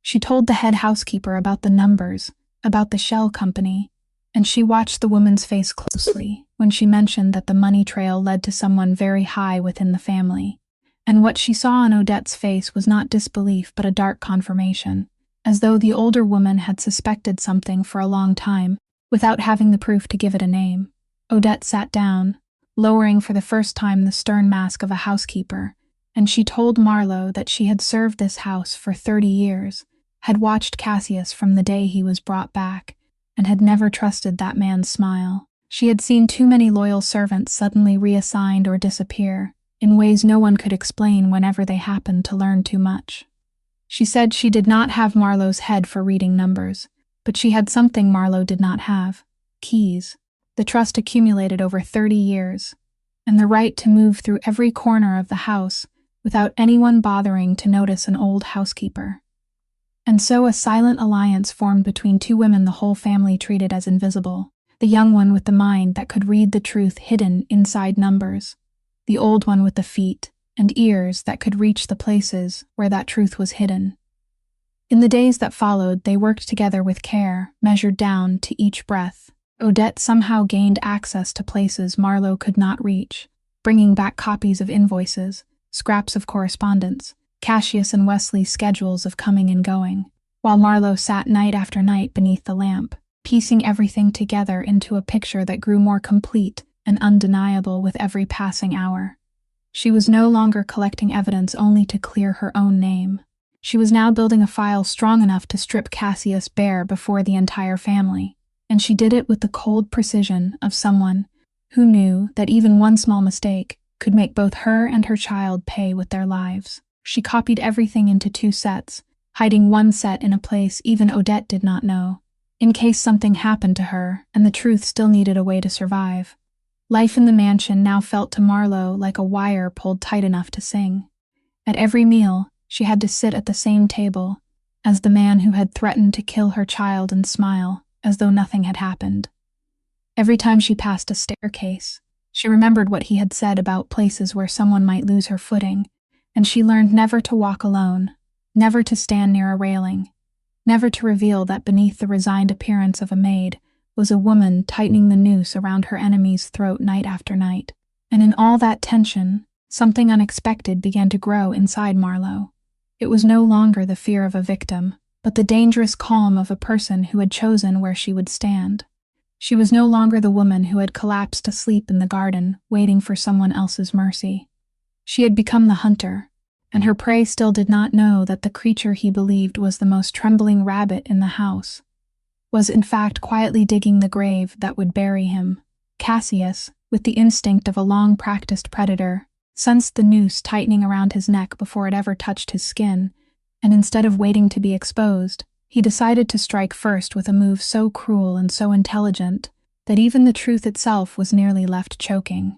A: She told the head housekeeper about the numbers, about the shell company, and she watched the woman's face closely when she mentioned that the money trail led to someone very high within the family. And what she saw on Odette's face was not disbelief but a dark confirmation, as though the older woman had suspected something for a long time, without having the proof to give it a name. Odette sat down, lowering for the first time the stern mask of a housekeeper, and she told Marlowe that she had served this house for 30 years, had watched Cassius from the day he was brought back, and had never trusted that man's smile. She had seen too many loyal servants suddenly reassigned or disappear, in ways no one could explain whenever they happened to learn too much. She said she did not have Marlowe's head for reading numbers, but she had something Marlowe did not have: keys, the trust accumulated over 30 years, and the right to move through every corner of the house without anyone bothering to notice an old housekeeper. And so a silent alliance formed between two women the whole family treated as invisible, the young one with the mind that could read the truth hidden inside numbers, the old one with the feet and ears that could reach the places where that truth was hidden. In the days that followed, they worked together with care, measured down to each breath. Odette somehow gained access to places Marlowe could not reach, bringing back copies of invoices, scraps of correspondence, Cassius and Wesley's schedules of coming and going, while Marlowe sat night after night beneath the lamp, piecing everything together into a picture that grew more complete and undeniable with every passing hour. She was no longer collecting evidence only to clear her own name. She was now building a file strong enough to strip Cassius bare before the entire family, and she did it with the cold precision of someone who knew that even one small mistake could make both her and her child pay with their lives. She copied everything into 2 sets, hiding one set in a place even Odette did not know, in case something happened to her and the truth still needed a way to survive. Life in the mansion now felt to Marlowe like a wire pulled tight enough to sing. At every meal, she had to sit at the same table as the man who had threatened to kill her child and smile as though nothing had happened. Every time she passed a staircase, she remembered what he had said about places where someone might lose her footing, and she learned never to walk alone, never to stand near a railing, never to reveal that beneath the resigned appearance of a maid was a woman tightening the noose around her enemy's throat night after night. And in all that tension, something unexpected began to grow inside Marlowe. It was no longer the fear of a victim, but the dangerous calm of a person who had chosen where she would stand. She was no longer the woman who had collapsed asleep in the garden, waiting for someone else's mercy. She had become the hunter, and her prey still did not know that the creature he believed was the most trembling rabbit in the house was in fact quietly digging the grave that would bury him. Cassius, with the instinct of a long-practiced predator, sensed the noose tightening around his neck before it ever touched his skin, and instead of waiting to be exposed, he decided to strike first with a move so cruel and so intelligent that even the truth itself was nearly left choking.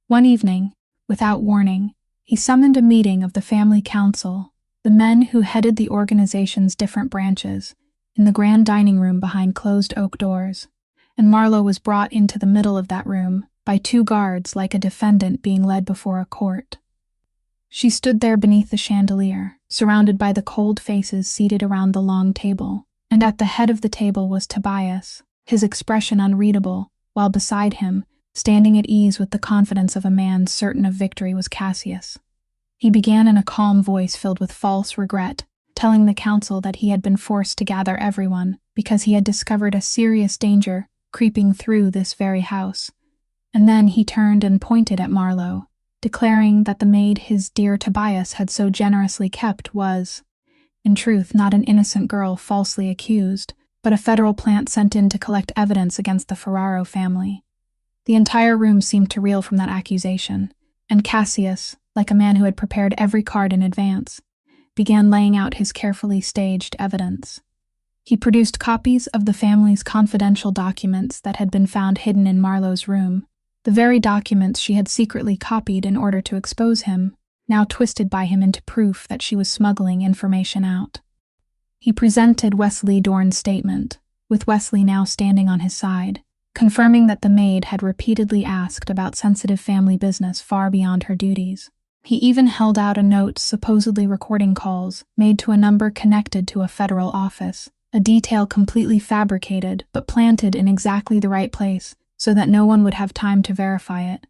A: One evening, without warning, he summoned a meeting of the family council, the men who headed the organization's different branches, in the grand dining room behind closed oak doors, and Marlowe was brought into the middle of that room by 2 guards like a defendant being led before a court. She stood there beneath the chandelier, surrounded by the cold faces seated around the long table, and at the head of the table was Tobias, his expression unreadable, while beside him, standing at ease with the confidence of a man certain of victory, was Cassius. He began in a calm voice filled with false regret, telling the council that he had been forced to gather everyone because he had discovered a serious danger creeping through this very house. And then he turned and pointed at Marlowe, declaring that the maid his dear Tobias had so generously kept was, in truth, not an innocent girl falsely accused, but a federal plant sent in to collect evidence against the Ferraro family. The entire room seemed to reel from that accusation, and Cassius, like a man who had prepared every card in advance, began laying out his carefully staged evidence. He produced copies of the family's confidential documents that had been found hidden in Marlowe's room, the very documents she had secretly copied in order to expose him, now twisted by him into proof that she was smuggling information out. He presented Wesley Dorn's statement, with Wesley now standing on his side, confirming that the maid had repeatedly asked about sensitive family business far beyond her duties. He even held out a note supposedly recording calls made to a number connected to a federal office, a detail completely fabricated but planted in exactly the right place so that no one would have time to verify it.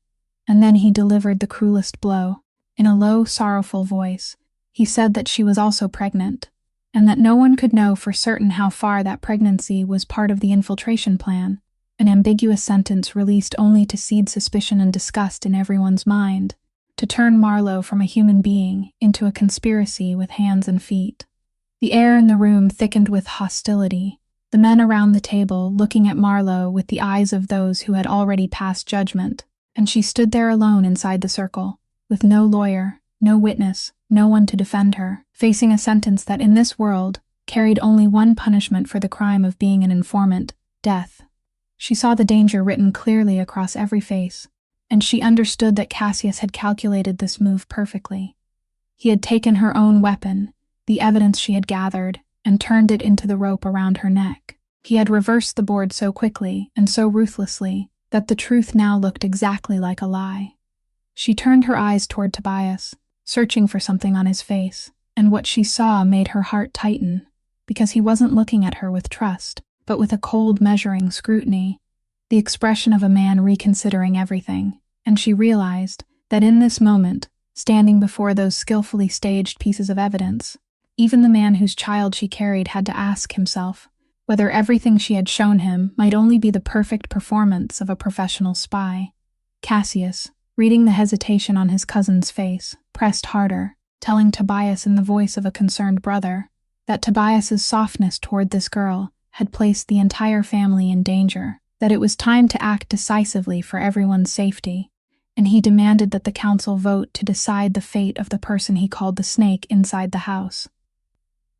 A: And then he delivered the cruelest blow. In a low, sorrowful voice, he said that she was also pregnant, and that no one could know for certain how far that pregnancy was part of the infiltration plan, an ambiguous sentence released only to seed suspicion and disgust in everyone's mind, to turn Marlowe from a human being into a conspiracy with hands and feet. The air in the room thickened with hostility, the men around the table looking at Marlowe with the eyes of those who had already passed judgment, and she stood there alone inside the circle, with no lawyer, no witness, no one to defend her, facing a sentence that in this world carried only one punishment for the crime of being an informant: death. She saw the danger written clearly across every face, and she understood that Cassius had calculated this move perfectly. He had taken her own weapon, the evidence she had gathered, and turned it into the rope around her neck. He had reversed the board so quickly and so ruthlessly that the truth now looked exactly like a lie. She turned her eyes toward Tobias, searching for something on his face, and what she saw made her heart tighten, because he wasn't looking at her with trust, but with a cold, measuring scrutiny, the expression of a man reconsidering everything, and she realized that in this moment, standing before those skillfully staged pieces of evidence, even the man whose child she carried had to ask himself whether everything she had shown him might only be the perfect performance of a professional spy. Cassius, reading the hesitation on his cousin's face, pressed harder, telling Tobias in the voice of a concerned brother that Tobias's softness toward this girl had placed the entire family in danger, that it was time to act decisively for everyone's safety, and he demanded that the council vote to decide the fate of the person he called the snake inside the house.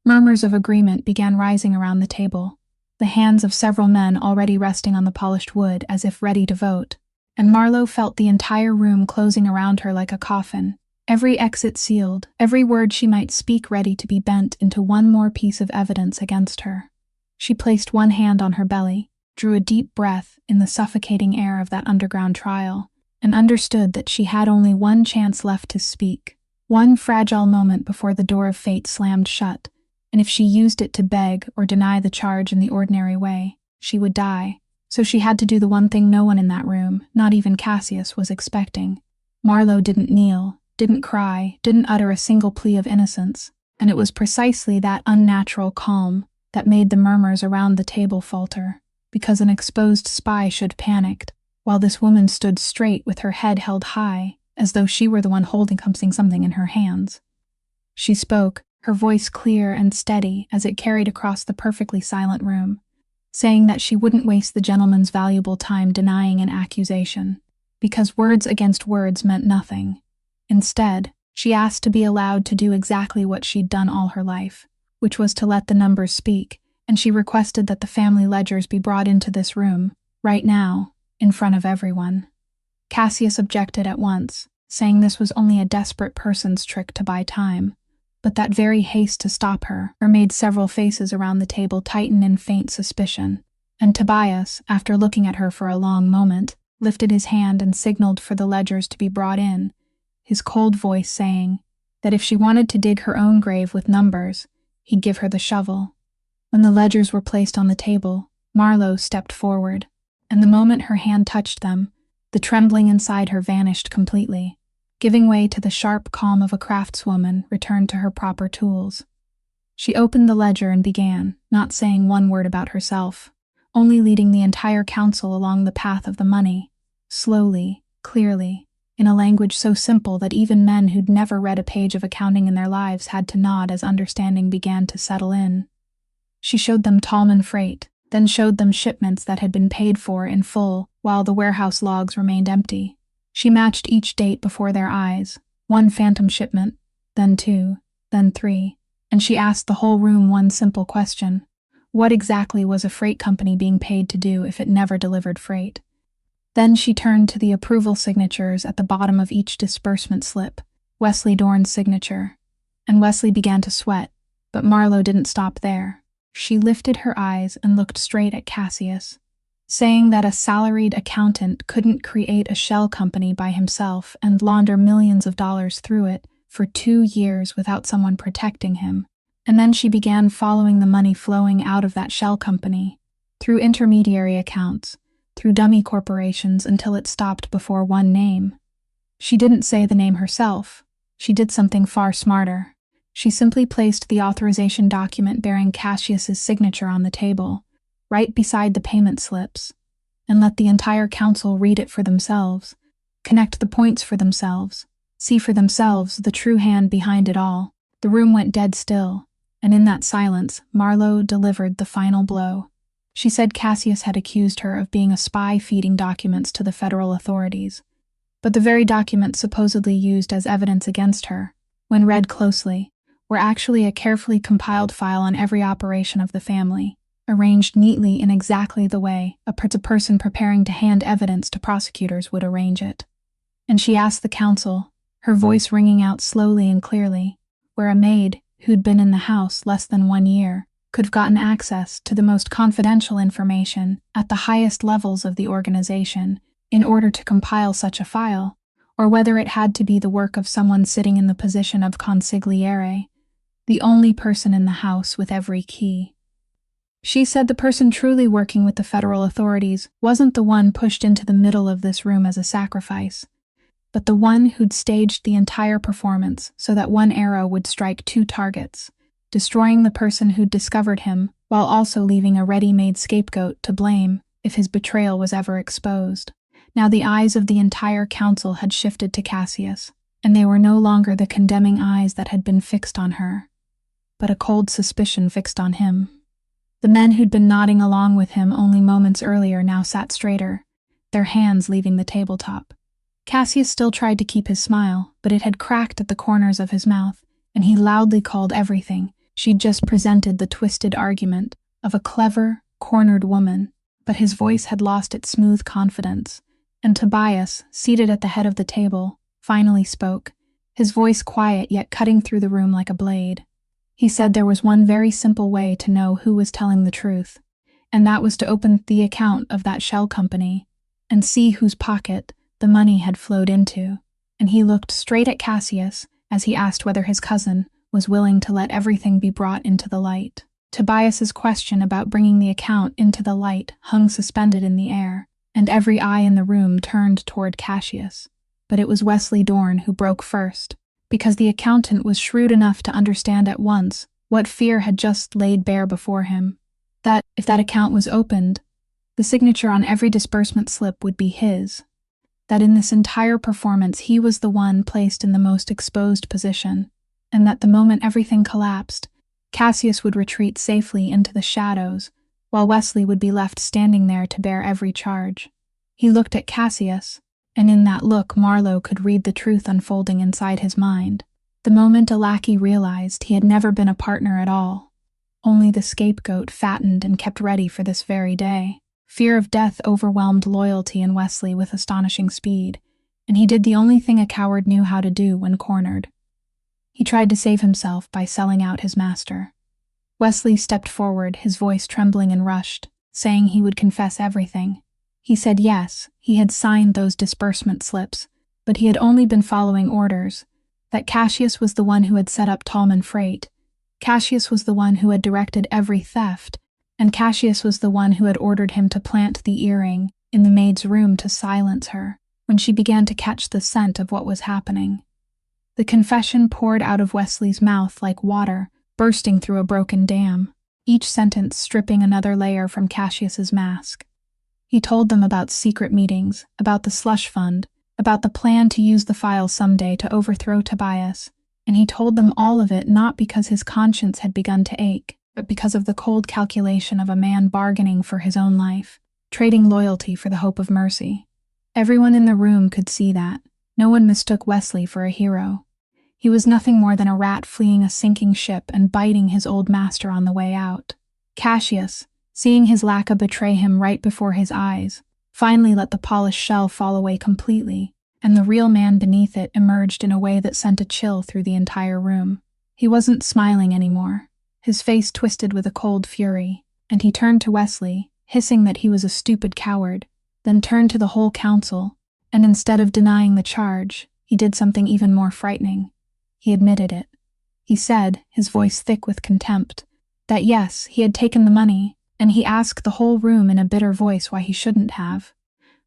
A: Murmurs of agreement began rising around the table, the hands of several men already resting on the polished wood as if ready to vote, and Marlowe felt the entire room closing around her like a coffin, every exit sealed, every word she might speak ready to be bent into one more piece of evidence against her. She placed one hand on her belly, drew a deep breath in the suffocating air of that underground trial, and understood that she had only one chance left to speak, one fragile moment before the door of fate slammed shut, and if she used it to beg or deny the charge in the ordinary way, she would die. So she had to do the one thing no one in that room, not even Cassius, was expecting. Marlowe didn't kneel, didn't cry, didn't utter a single plea of innocence, and it was precisely that unnatural calm that made the murmurs around the table falter, because an exposed spy should have panicked, while this woman stood straight with her head held high, as though she were the one holding something in her hands. She spoke, her voice clear and steady as it carried across the perfectly silent room, saying that she wouldn't waste the gentleman's valuable time denying an accusation, because words against words meant nothing. Instead, she asked to be allowed to do exactly what she'd done all her life, which was to let the numbers speak, and she requested that the family ledgers be brought into this room, right now, in front of everyone. Cassius objected at once, saying this was only a desperate person's trick to buy time, but that very haste to stop her made several faces around the table tighten in faint suspicion, and Tobias, after looking at her for a long moment, lifted his hand and signaled for the ledgers to be brought in, his cold voice saying that if she wanted to dig her own grave with numbers, he'd give her the shovel. When the ledgers were placed on the table, Marlowe stepped forward, and the moment her hand touched them, the trembling inside her vanished completely, giving way to the sharp calm of a craftswoman returned to her proper tools. She opened the ledger and began, not saying one word about herself, only leading the entire council along the path of the money, slowly, clearly, in a language so simple that even men who'd never read a page of accounting in their lives had to nod as understanding began to settle in. She showed them Tallman freight, then showed them shipments that had been paid for in full while the warehouse logs remained empty. She matched each date before their eyes, one phantom shipment, then two, then three, and she asked the whole room one simple question: What exactly was a freight company being paid to do if it never delivered freight? Then she turned to the approval signatures at the bottom of each disbursement slip, Wesley Dorn's signature. And Wesley began to sweat, but Marlowe didn't stop there. She lifted her eyes and looked straight at Cassius, saying that a salaried accountant couldn't create a shell company by himself and launder millions of dollars through it for 2 years without someone protecting him. And then she began following the money flowing out of that shell company, through intermediary accounts, through dummy corporations until it stopped before one name. She didn't say the name herself. She did something far smarter. She simply placed the authorization document bearing Cassius's signature on the table, right beside the payment slips, and let the entire council read it for themselves, connect the points for themselves, see for themselves the true hand behind it all. The room went dead still, and in that silence, Marlowe delivered the final blow. She said Cassius had accused her of being a spy feeding documents to the federal authorities, but the very documents supposedly used as evidence against her, when read closely, were actually a carefully compiled file on every operation of the family, arranged neatly in exactly the way a person preparing to hand evidence to prosecutors would arrange it. And she asked the council, her voice ringing out slowly and clearly, where a maid, who'd been in the house less than 1 year, could have gotten access to the most confidential information at the highest levels of the organization in order to compile such a file, or whether it had to be the work of someone sitting in the position of consigliere, the only person in the house with every key. She said the person truly working with the federal authorities wasn't the one pushed into the middle of this room as a sacrifice, but the one who'd staged the entire performance so that one arrow would strike 2 targets, destroying the person who'd discovered him while also leaving a ready-made scapegoat to blame if his betrayal was ever exposed. Now the eyes of the entire council had shifted to Cassius, and they were no longer the condemning eyes that had been fixed on her, but a cold suspicion fixed on him. The men who'd been nodding along with him only moments earlier now sat straighter, their hands leaving the tabletop. Cassius still tried to keep his smile, but it had cracked at the corners of his mouth, and he loudly called everything. She'd just presented the twisted argument of a clever, cornered woman, but his voice had lost its smooth confidence, and Tobias, seated at the head of the table, finally spoke, his voice quiet yet cutting through the room like a blade. He said there was one very simple way to know who was telling the truth, and that was to open the account of that shell company and see whose pocket the money had flowed into. And he looked straight at Cassius as he asked whether his cousin was willing to let everything be brought into the light. Tobias's question about bringing the account into the light hung suspended in the air, and every eye in the room turned toward Cassius. But it was Wesley Dorn who broke first, because the accountant was shrewd enough to understand at once what fear had just laid bare before him, that if that account was opened, the signature on every disbursement slip would be his, that in this entire performance he was the one placed in the most exposed position, and that the moment everything collapsed, Cassius would retreat safely into the shadows, while Wesley would be left standing there to bear every charge. He looked at Cassius, and in that look Marlowe could read the truth unfolding inside his mind. The moment a lackey realized he had never been a partner at all, only the scapegoat fattened and kept ready for this very day. Fear of death overwhelmed loyalty in Wesley with astonishing speed, and he did the only thing a coward knew how to do when cornered. He tried to save himself by selling out his master. Wesley stepped forward, his voice trembling and rushed, saying he would confess everything. He said yes, he had signed those disbursement slips, but he had only been following orders, that Cassius was the one who had set up Tallman Freight. Cassius was the one who had directed every theft, and Cassius was the one who had ordered him to plant the earring in the maid's room to silence her when she began to catch the scent of what was happening. The confession poured out of Wesley's mouth like water bursting through a broken dam, each sentence stripping another layer from Cassius's mask. He told them about secret meetings, about the slush fund, about the plan to use the file someday to overthrow Tobias, and he told them all of it not because his conscience had begun to ache, but because of the cold calculation of a man bargaining for his own life, trading loyalty for the hope of mercy. Everyone in the room could see that. No one mistook Wesley for a hero. He was nothing more than a rat fleeing a sinking ship and biting his old master on the way out. Cassius, seeing his lacquer betray him right before his eyes, finally let the polished shell fall away completely, and the real man beneath it emerged in a way that sent a chill through the entire room. He wasn't smiling anymore, his face twisted with a cold fury, and he turned to Wesley, hissing that he was a stupid coward, then turned to the whole council, and instead of denying the charge, he did something even more frightening. He admitted it. He said, his voice thick with contempt, that yes, he had taken the money, and he asked the whole room in a bitter voice why he shouldn't have,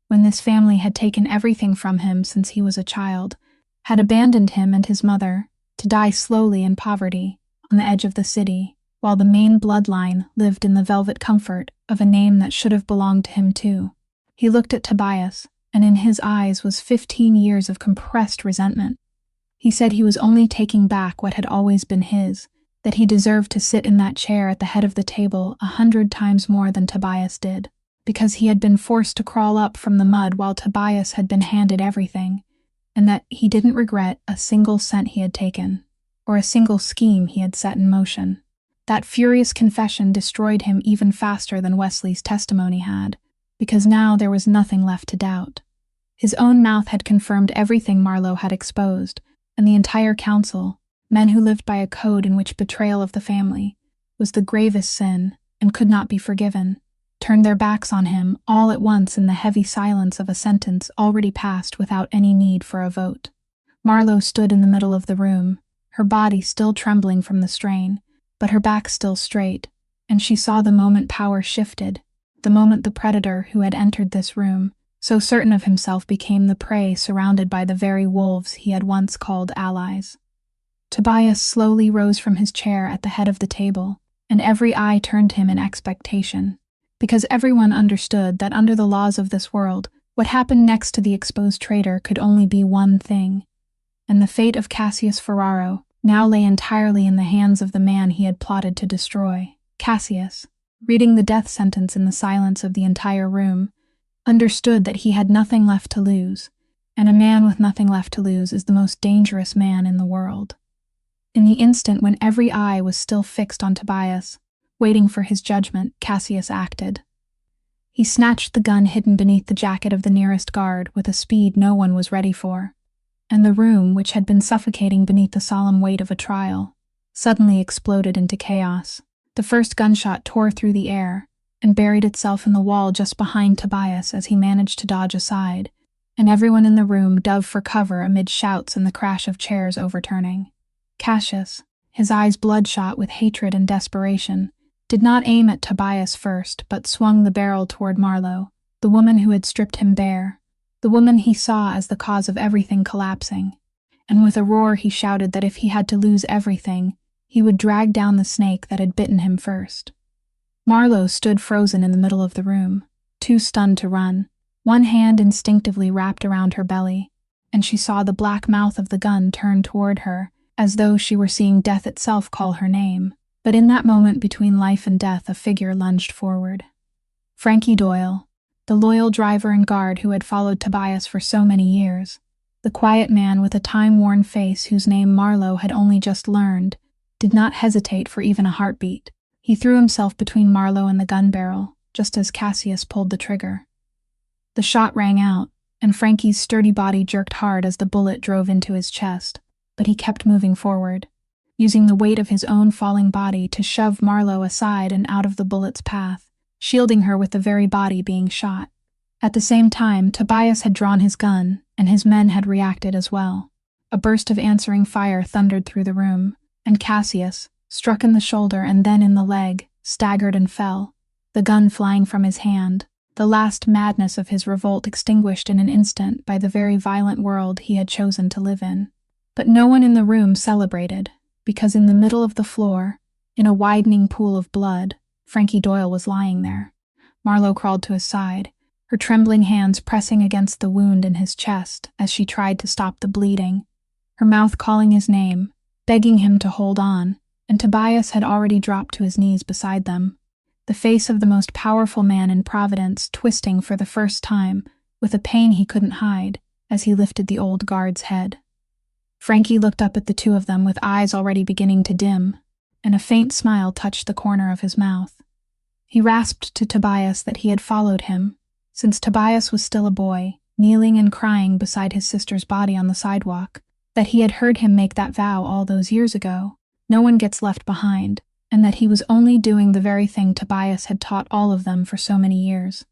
A: when this family had taken everything from him since he was a child, had abandoned him and his mother, to die slowly in poverty, on the edge of the city, while the main bloodline lived in the velvet comfort of a name that should have belonged to him too. He looked at Tobias, and in his eyes was 15 years of compressed resentment. He said he was only taking back what had always been his, that he deserved to sit in that chair at the head of the table 100 times more than Tobias did, because he had been forced to crawl up from the mud while Tobias had been handed everything, and that he didn't regret a single cent he had taken, or a single scheme he had set in motion. That furious confession destroyed him even faster than Wesley's testimony had, because now there was nothing left to doubt. His own mouth had confirmed everything Marlowe had exposed, and the entire council, men who lived by a code in which betrayal of the family was the gravest sin and could not be forgiven, turned their backs on him all at once in the heavy silence of a sentence already passed without any need for a vote. Marlowe stood in the middle of the room, her body still trembling from the strain, but her back still straight, and she saw the moment power shifted, the moment the predator who had entered this room, so certain of himself, became the prey surrounded by the very wolves he had once called allies. Tobias slowly rose from his chair at the head of the table, and every eye turned to him in expectation, because everyone understood that under the laws of this world, what happened next to the exposed traitor could only be one thing, and the fate of Cassius Ferraro now lay entirely in the hands of the man he had plotted to destroy. Cassius, reading the death sentence in the silence of the entire room, understood that he had nothing left to lose, and a man with nothing left to lose is the most dangerous man in the world. In the instant when every eye was still fixed on Tobias, waiting for his judgment, Cassius acted. He snatched the gun hidden beneath the jacket of the nearest guard with a speed no one was ready for, and the room, which had been suffocating beneath the solemn weight of a trial, suddenly exploded into chaos. The first gunshot tore through the air and buried itself in the wall just behind Tobias as he managed to dodge aside, and everyone in the room dove for cover amid shouts and the crash of chairs overturning. Cassius, his eyes bloodshot with hatred and desperation, did not aim at Tobias first, but swung the barrel toward Marlowe, the woman who had stripped him bare, the woman he saw as the cause of everything collapsing, and with a roar he shouted that if he had to lose everything, he would drag down the snake that had bitten him first. Marlowe stood frozen in the middle of the room, too stunned to run, one hand instinctively wrapped around her belly, and she saw the black mouth of the gun turn toward her, as though she were seeing death itself call her name. But in that moment between life and death, a figure lunged forward. Frankie Doyle, the loyal driver and guard who had followed Tobias for so many years, the quiet man with a time-worn face whose name Marlowe had only just learned, did not hesitate for even a heartbeat. He threw himself between Marlowe and the gun barrel, just as Cassius pulled the trigger. The shot rang out, and Frankie's sturdy body jerked hard as the bullet drove into his chest, but he kept moving forward, using the weight of his own falling body to shove Marlowe aside and out of the bullet's path, shielding her with the very body being shot. At the same time, Tobias had drawn his gun, and his men had reacted as well. A burst of answering fire thundered through the room, and Cassius, struck in the shoulder and then in the leg, staggered and fell, the gun flying from his hand, the last madness of his revolt extinguished in an instant by the very violent world he had chosen to live in. But no one in the room celebrated, because in the middle of the floor, in a widening pool of blood, Frankie Doyle was lying there. Marlowe crawled to his side, her trembling hands pressing against the wound in his chest as she tried to stop the bleeding, her mouth calling his name, begging him to hold on, and Tobias had already dropped to his knees beside them, the face of the most powerful man in Providence twisting for the first time with a pain he couldn't hide as he lifted the old guard's head. Frankie looked up at the two of them with eyes already beginning to dim, and a faint smile touched the corner of his mouth. He rasped to Tobias that he had followed him, since Tobias was still a boy, kneeling and crying beside his sister's body on the sidewalk, that he had heard him make that vow all those years ago, no one gets left behind, and that he was only doing the very thing Tobias had taught all of them for so many years.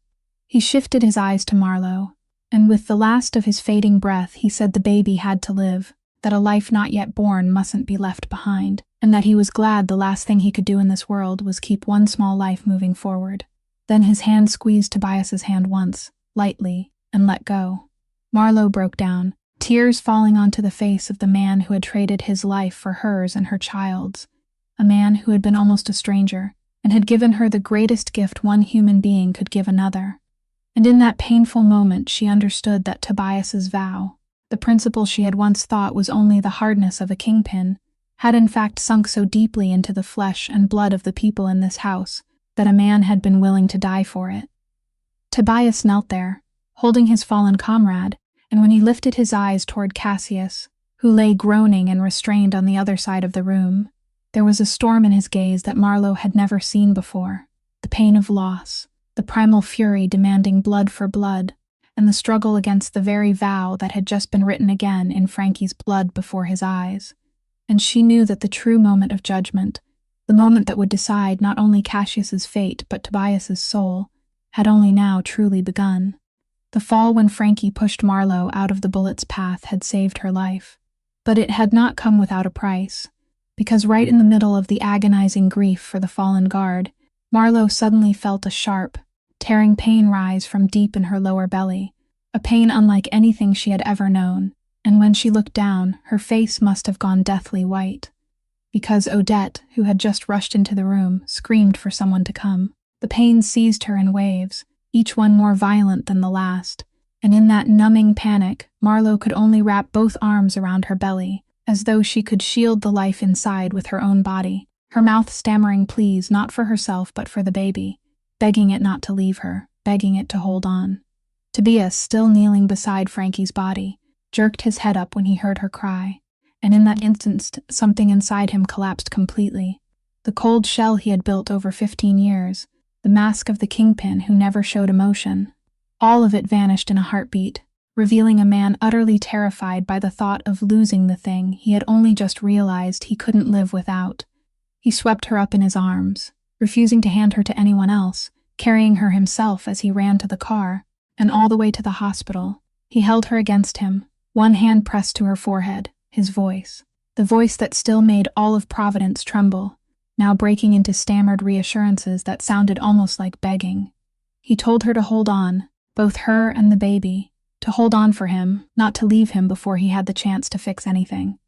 A: He shifted his eyes to Marlowe, and with the last of his fading breath he said the baby had to live, that a life not yet born mustn't be left behind, and that he was glad the last thing he could do in this world was keep one small life moving forward. Then his hand squeezed Tobias's hand once, lightly, and let go. Marlowe broke down, tears falling onto the face of the man who had traded his life for hers and her child's, a man who had been almost a stranger, and had given her the greatest gift one human being could give another. And in that painful moment she understood that Tobias's vow, the principle she had once thought was only the hardness of a kingpin, had in fact sunk so deeply into the flesh and blood of the people in this house that a man had been willing to die for it. Tobias knelt there, holding his fallen comrade, and when he lifted his eyes toward Cassius, who lay groaning and restrained on the other side of the room, there was a storm in his gaze that Marlowe had never seen before, the pain of loss, the primal fury demanding blood for blood, and the struggle against the very vow that had just been written again in Frankie's blood before his eyes. And she knew that the true moment of judgment, the moment that would decide not only Cassius's fate but Tobias's soul, had only now truly begun. The fall when Frankie pushed Marlowe out of the bullet's path had saved her life. But it had not come without a price, because right in the middle of the agonizing grief for the fallen guard, Marlowe suddenly felt a sharp, tearing pain rise from deep in her lower belly, a pain unlike anything she had ever known, and when she looked down, her face must have gone deathly white. Because Odette, who had just rushed into the room, screamed for someone to come. The pain seized her in waves, each one more violent than the last, and in that numbing panic, Marlowe could only wrap both arms around her belly, as though she could shield the life inside with her own body, her mouth stammering pleas not for herself but for the baby, begging it not to leave her, begging it to hold on. Tobias, still kneeling beside Frankie's body, jerked his head up when he heard her cry, and in that instant something inside him collapsed completely. The cold shell he had built over 15 years, the mask of the kingpin who never showed emotion, all of it vanished in a heartbeat, revealing a man utterly terrified by the thought of losing the thing he had only just realized he couldn't live without. He swept her up in his arms, refusing to hand her to anyone else, carrying her himself as he ran to the car, and all the way to the hospital. He held her against him, one hand pressed to her forehead, his voice, the voice that still made all of Providence tremble, now breaking into stammered reassurances that sounded almost like begging. He told her to hold on, both her and the baby, to hold on for him, not to leave him before he had the chance to fix anything.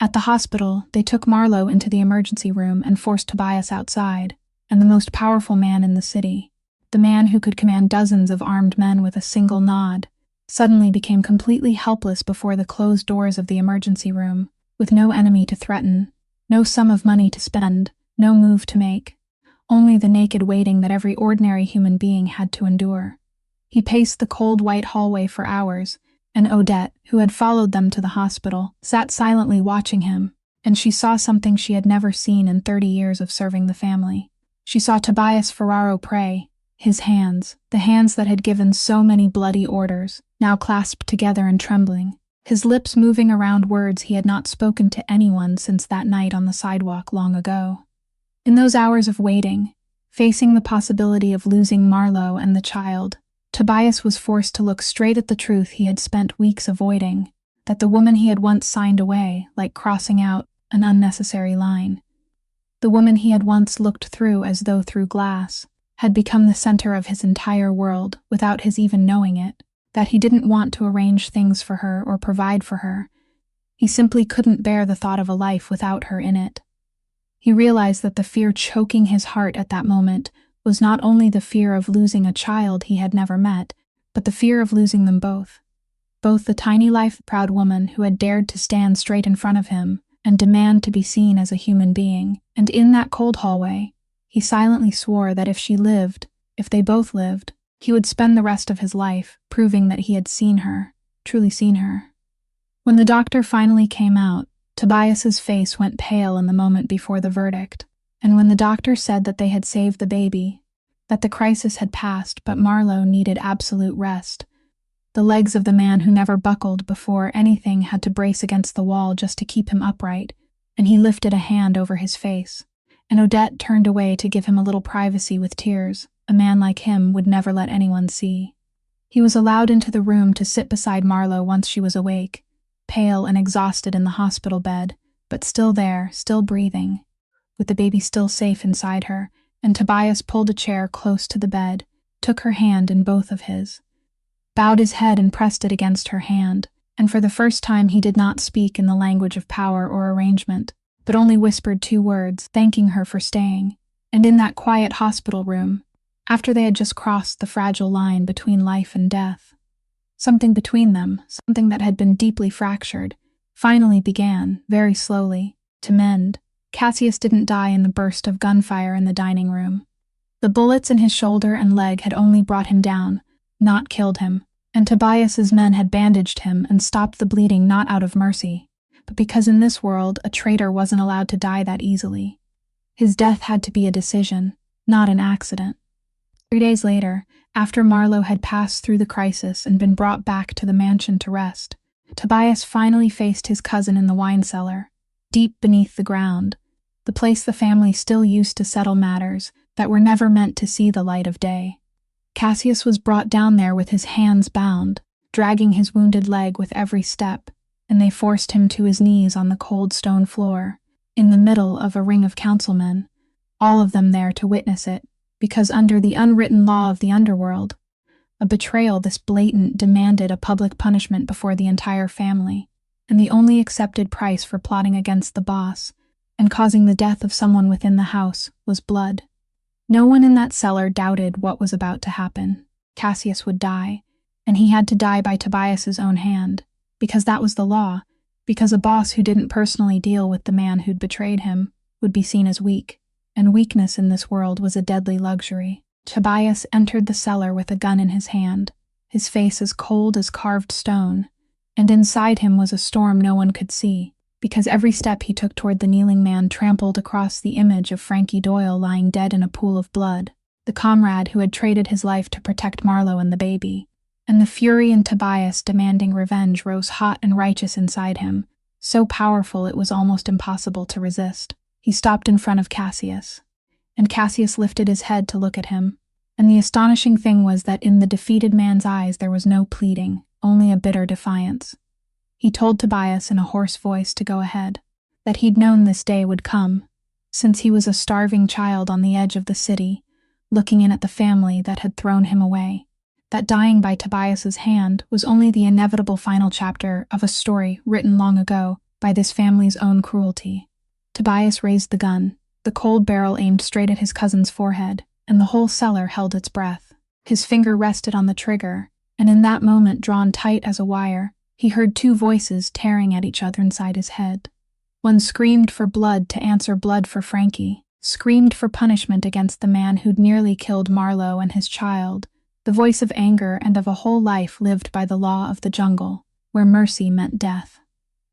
A: At the hospital, they took Marlowe into the emergency room and forced Tobias outside, and the most powerful man in the city, the man who could command dozens of armed men with a single nod, suddenly became completely helpless before the closed doors of the emergency room, with no enemy to threaten, no sum of money to spend, no move to make, only the naked waiting that every ordinary human being had to endure. He paced the cold white hallway for hours, and Odette, who had followed them to the hospital, sat silently watching him, and she saw something she had never seen in 30 years of serving the family. She saw Tobias Ferraro pray, his hands, the hands that had given so many bloody orders, now clasped together and trembling, his lips moving around words he had not spoken to anyone since that night on the sidewalk long ago. In those hours of waiting, facing the possibility of losing Marlowe and the child, Tobias was forced to look straight at the truth he had spent weeks avoiding, that the woman he had once signed away, like crossing out an unnecessary line, the woman he had once looked through as though through glass, had become the center of his entire world without his even knowing it, that he didn't want to arrange things for her or provide for her. He simply couldn't bear the thought of a life without her in it. He realized that the fear choking his heart at that moment was not only the fear of losing a child he had never met, but the fear of losing them both. Both the tiny life-proud woman who had dared to stand straight in front of him and demand to be seen as a human being, and in that cold hallway, he silently swore that if she lived, if they both lived, he would spend the rest of his life proving that he had seen her, truly seen her. When the doctor finally came out, Tobias's face went pale in the moment before the verdict, and when the doctor said that they had saved the baby, that the crisis had passed, but Marlowe needed absolute rest. The legs of the man who never buckled before anything had to brace against the wall just to keep him upright, and he lifted a hand over his face. And Odette turned away to give him a little privacy with tears. A man like him would never let anyone see. He was allowed into the room to sit beside Marlowe once she was awake, pale and exhausted in the hospital bed, but still there, still breathing, with the baby still safe inside her, and Tobias pulled a chair close to the bed, took her hand in both of his, bowed his head and pressed it against her hand, and for the first time he did not speak in the language of power or arrangement, but only whispered 2 words, thanking her for staying. And in that quiet hospital room, after they had just crossed the fragile line between life and death, something between them, something that had been deeply fractured, finally began, very slowly, to mend. Cassius didn't die in the burst of gunfire in the dining room. The bullets in his shoulder and leg had only brought him down, not killed him, and Tobias's men had bandaged him and stopped the bleeding not out of mercy, but because in this world a traitor wasn't allowed to die that easily. His death had to be a decision, not an accident. 3 days later, after Marlowe had passed through the crisis and been brought back to the mansion to rest, Tobias finally faced his cousin in the wine cellar, deep beneath the ground, the place the family still used to settle matters that were never meant to see the light of day. Cassius was brought down there with his hands bound, dragging his wounded leg with every step, and they forced him to his knees on the cold stone floor, in the middle of a ring of councilmen, all of them there to witness it, because under the unwritten law of the underworld, a betrayal this blatant demanded a public punishment before the entire family, and the only accepted price for plotting against the boss and causing the death of someone within the house was blood. No one in that cellar doubted what was about to happen. Cassius would die, and he had to die by Tobias's own hand, because that was the law, because a boss who didn't personally deal with the man who'd betrayed him would be seen as weak, and weakness in this world was a deadly luxury. Tobias entered the cellar with a gun in his hand, his face as cold as carved stone, and inside him was a storm no one could see, because every step he took toward the kneeling man trampled across the image of Frankie Doyle lying dead in a pool of blood, the comrade who had traded his life to protect Marlowe and the baby. And the fury in Tobias demanding revenge rose hot and righteous inside him, so powerful it was almost impossible to resist. He stopped in front of Cassius, and Cassius lifted his head to look at him, and the astonishing thing was that in the defeated man's eyes there was no pleading, only a bitter defiance. He told Tobias in a hoarse voice to go ahead, that he'd known this day would come, since he was a starving child on the edge of the city, looking in at the family that had thrown him away, that dying by Tobias's hand was only the inevitable final chapter of a story written long ago by this family's own cruelty. Tobias raised the gun, the cold barrel aimed straight at his cousin's forehead, and the whole cellar held its breath. His finger rested on the trigger, and in that moment drawn tight as a wire, he heard 2 voices tearing at each other inside his head. One screamed for blood to answer blood for Frankie, screamed for punishment against the man who'd nearly killed Marlowe and his child, the voice of anger and of a whole life lived by the law of the jungle, where mercy meant death.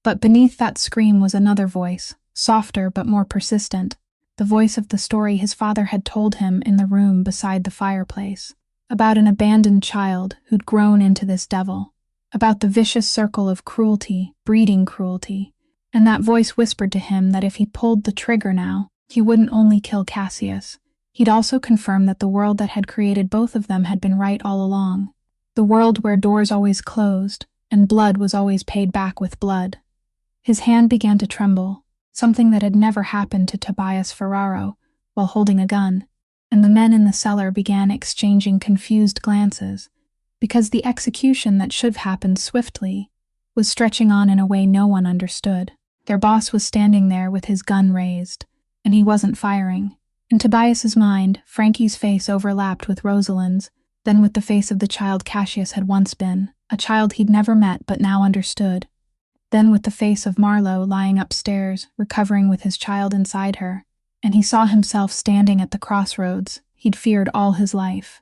A: But beneath that scream was another voice, softer but more persistent, the voice of the story his father had told him in the room beside the fireplace, about an abandoned child who'd grown into this devil, about the vicious circle of cruelty, breeding cruelty, and that voice whispered to him that if he pulled the trigger now, he wouldn't only kill Cassius, he'd also confirm that the world that had created both of them had been right all along, the world where doors always closed and blood was always paid back with blood. His hand began to tremble, something that had never happened to Tobias Ferraro while holding a gun, and the men in the cellar began exchanging confused glances, because the execution that should have happened swiftly was stretching on in a way no one understood. Their boss was standing there with his gun raised, and he wasn't firing. In Tobias's mind, Frankie's face overlapped with Rosalind's, then with the face of the child Cassius had once been, a child he'd never met but now understood, then with the face of Marlowe lying upstairs, recovering with his child inside her, and he saw himself standing at the crossroads he'd feared all his life,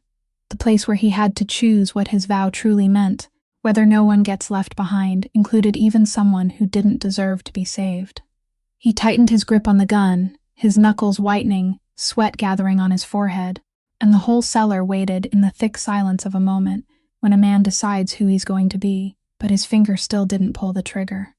A: the place where he had to choose what his vow truly meant, whether no one gets left behind included even someone who didn't deserve to be saved. He tightened his grip on the gun, his knuckles whitening, sweat gathering on his forehead, and the whole cellar waited in the thick silence of a moment when a man decides who he's going to be, but his finger still didn't pull the trigger.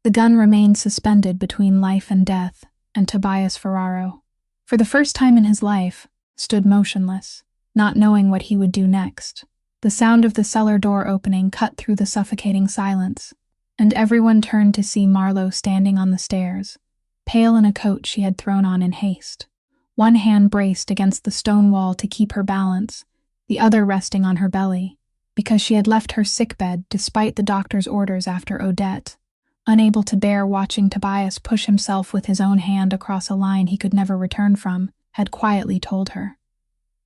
A: The gun remained suspended between life and death, and Tobias Ferraro, for the first time in his life, stood motionless, not knowing what he would do next. The sound of the cellar door opening cut through the suffocating silence, and everyone turned to see Marlowe standing on the stairs, pale in a coat she had thrown on in haste. One hand braced against the stone wall to keep her balance, the other resting on her belly, because she had left her sickbed despite the doctor's orders after Odette, unable to bear watching Tobias push himself with his own hand across a line he could never return from, had quietly told her.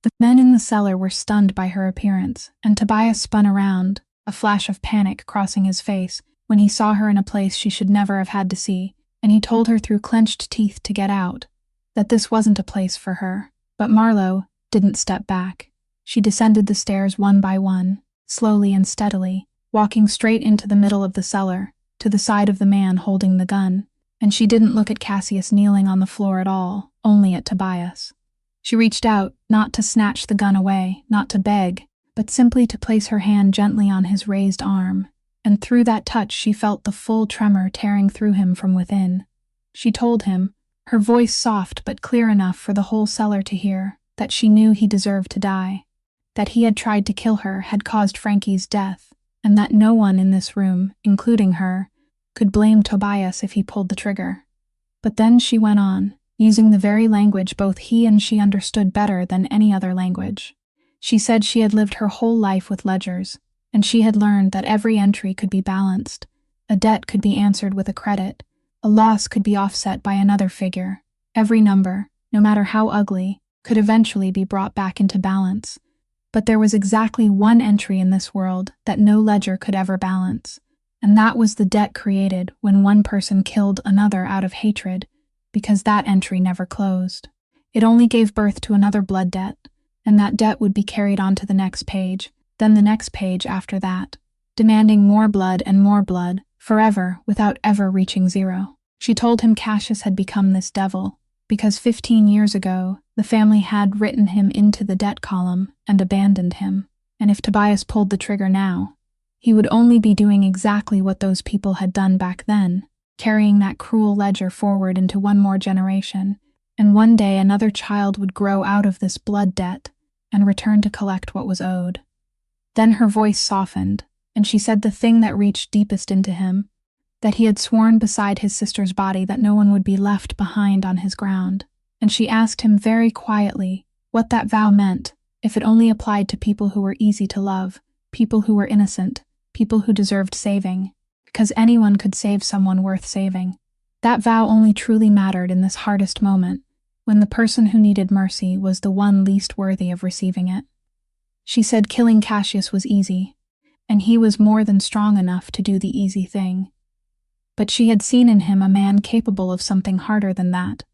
A: The men in the cellar were stunned by her appearance, and Tobias spun around, a flash of panic crossing his face when he saw her in a place she should never have had to see, and he told her through clenched teeth to get out, that this wasn't a place for her. But Marlowe didn't step back. She descended the stairs one by one, slowly and steadily, walking straight into the middle of the cellar, to the side of the man holding the gun, and she didn't look at Cassius kneeling on the floor at all, only at Tobias. She reached out, not to snatch the gun away, not to beg, but simply to place her hand gently on his raised arm, and through that touch she felt the full tremor tearing through him from within. She told him, her voice soft but clear enough for the whole cellar to hear, that she knew he deserved to die, that he had tried to kill her, had caused Frankie's death, and that no one in this room, including her, could blame Tobias if he pulled the trigger. But then she went on, using the very language both he and she understood better than any other language. She said she had lived her whole life with ledgers, and she had learned that every entry could be balanced, a debt could be answered with a credit, a loss could be offset by another figure. Every number, no matter how ugly, could eventually be brought back into balance. But there was exactly one entry in this world that no ledger could ever balance, and that was the debt created when one person killed another out of hatred, because that entry never closed. It only gave birth to another blood debt, and that debt would be carried on to the next page, then the next page after that, demanding more blood and more blood, forever, without ever reaching zero. She told him Cassius had become this devil, because 15 years ago, the family had written him into the debt column and abandoned him, and if Tobias pulled the trigger now, he would only be doing exactly what those people had done back then, carrying that cruel ledger forward into one more generation, and one day another child would grow out of this blood debt and return to collect what was owed. Then her voice softened, and she said the thing that reached deepest into him, that he had sworn beside his sister's body that no one would be left behind on his ground, and she asked him very quietly what that vow meant, if it only applied to people who were easy to love, people who were innocent, people who deserved saving, because anyone could save someone worth saving. That vow only truly mattered in this hardest moment, when the person who needed mercy was the one least worthy of receiving it. She said killing Cassius was easy, and he was more than strong enough to do the easy thing. But she had seen in him a man capable of something harder than that.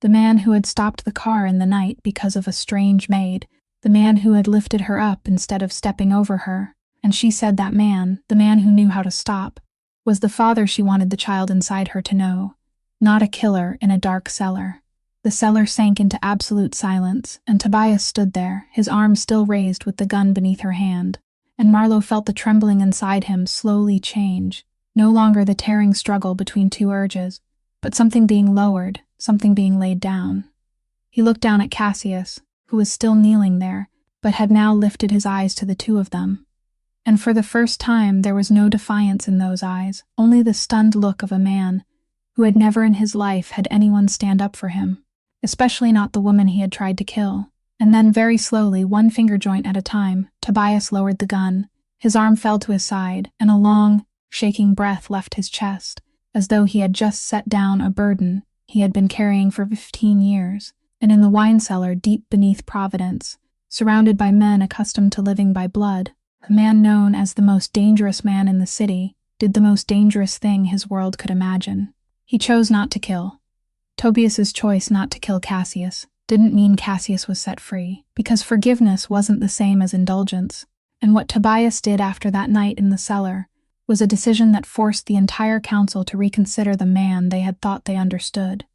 A: The man who had stopped the car in the night because of a strange maid, the man who had lifted her up instead of stepping over her, and she said that man, the man who knew how to stop, was the father she wanted the child inside her to know, not a killer in a dark cellar. The cellar sank into absolute silence, and Tobias stood there, his arm still raised with the gun beneath her hand, and Marlowe felt the trembling inside him slowly change, no longer the tearing struggle between two urges, but something being lowered, something being laid down. He looked down at Cassius, who was still kneeling there, but had now lifted his eyes to the two of them. And for the first time there was no defiance in those eyes, only the stunned look of a man who had never in his life had anyone stand up for him, especially not the woman he had tried to kill. And then very slowly, one finger joint at a time, Tobias lowered the gun. His arm fell to his side, and a long, shaking breath left his chest, as though he had just set down a burden he had been carrying for 15 years. And in the wine cellar deep beneath Providence, surrounded by men accustomed to living by blood, a man known as the most dangerous man in the city did the most dangerous thing his world could imagine. He chose not to kill. Tobias's choice not to kill Cassius didn't mean Cassius was set free, because forgiveness wasn't the same as indulgence, and what Tobias did after that night in the cellar was a decision that forced the entire council to reconsider the man they had thought they understood.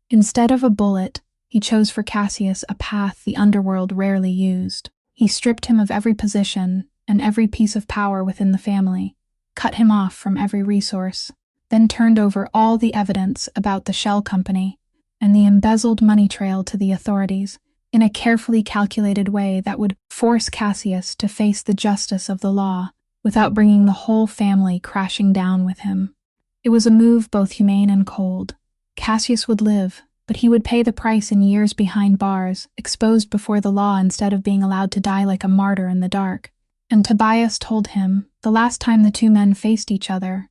A: Instead of a bullet, He chose for Cassius a path the underworld rarely used. He stripped him of every position and every piece of power within the family, cut him off from every resource, then turned over all the evidence about the shell company and the embezzled money trail to the authorities in a carefully calculated way that would force Cassius to face the justice of the law without bringing the whole family crashing down with him. It was a move both humane and cold. Cassius would live, but he would pay the price in years behind bars, exposed before the law instead of being allowed to die like a martyr in the dark. And Tobias told him, the last time the two men faced each other,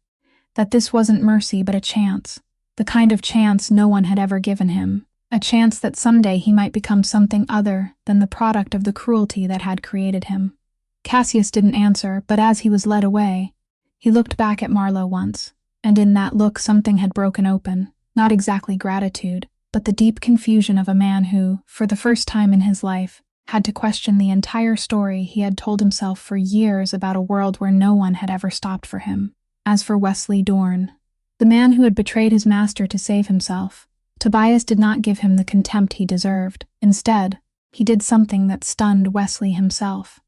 A: that this wasn't mercy but a chance, the kind of chance no one had ever given him, a chance that someday he might become something other than the product of the cruelty that had created him. Cassius didn't answer, but as he was led away, he looked back at Marlowe once, and in that look something had broken open, not exactly gratitude, but the deep confusion of a man who, for the first time in his life, had to question the entire story he had told himself for years about a world where no one had ever stopped for him. As for Wesley Dorn, the man who had betrayed his master to save himself, Tobias did not give him the contempt he deserved. Instead, he did something that stunned Wesley himself.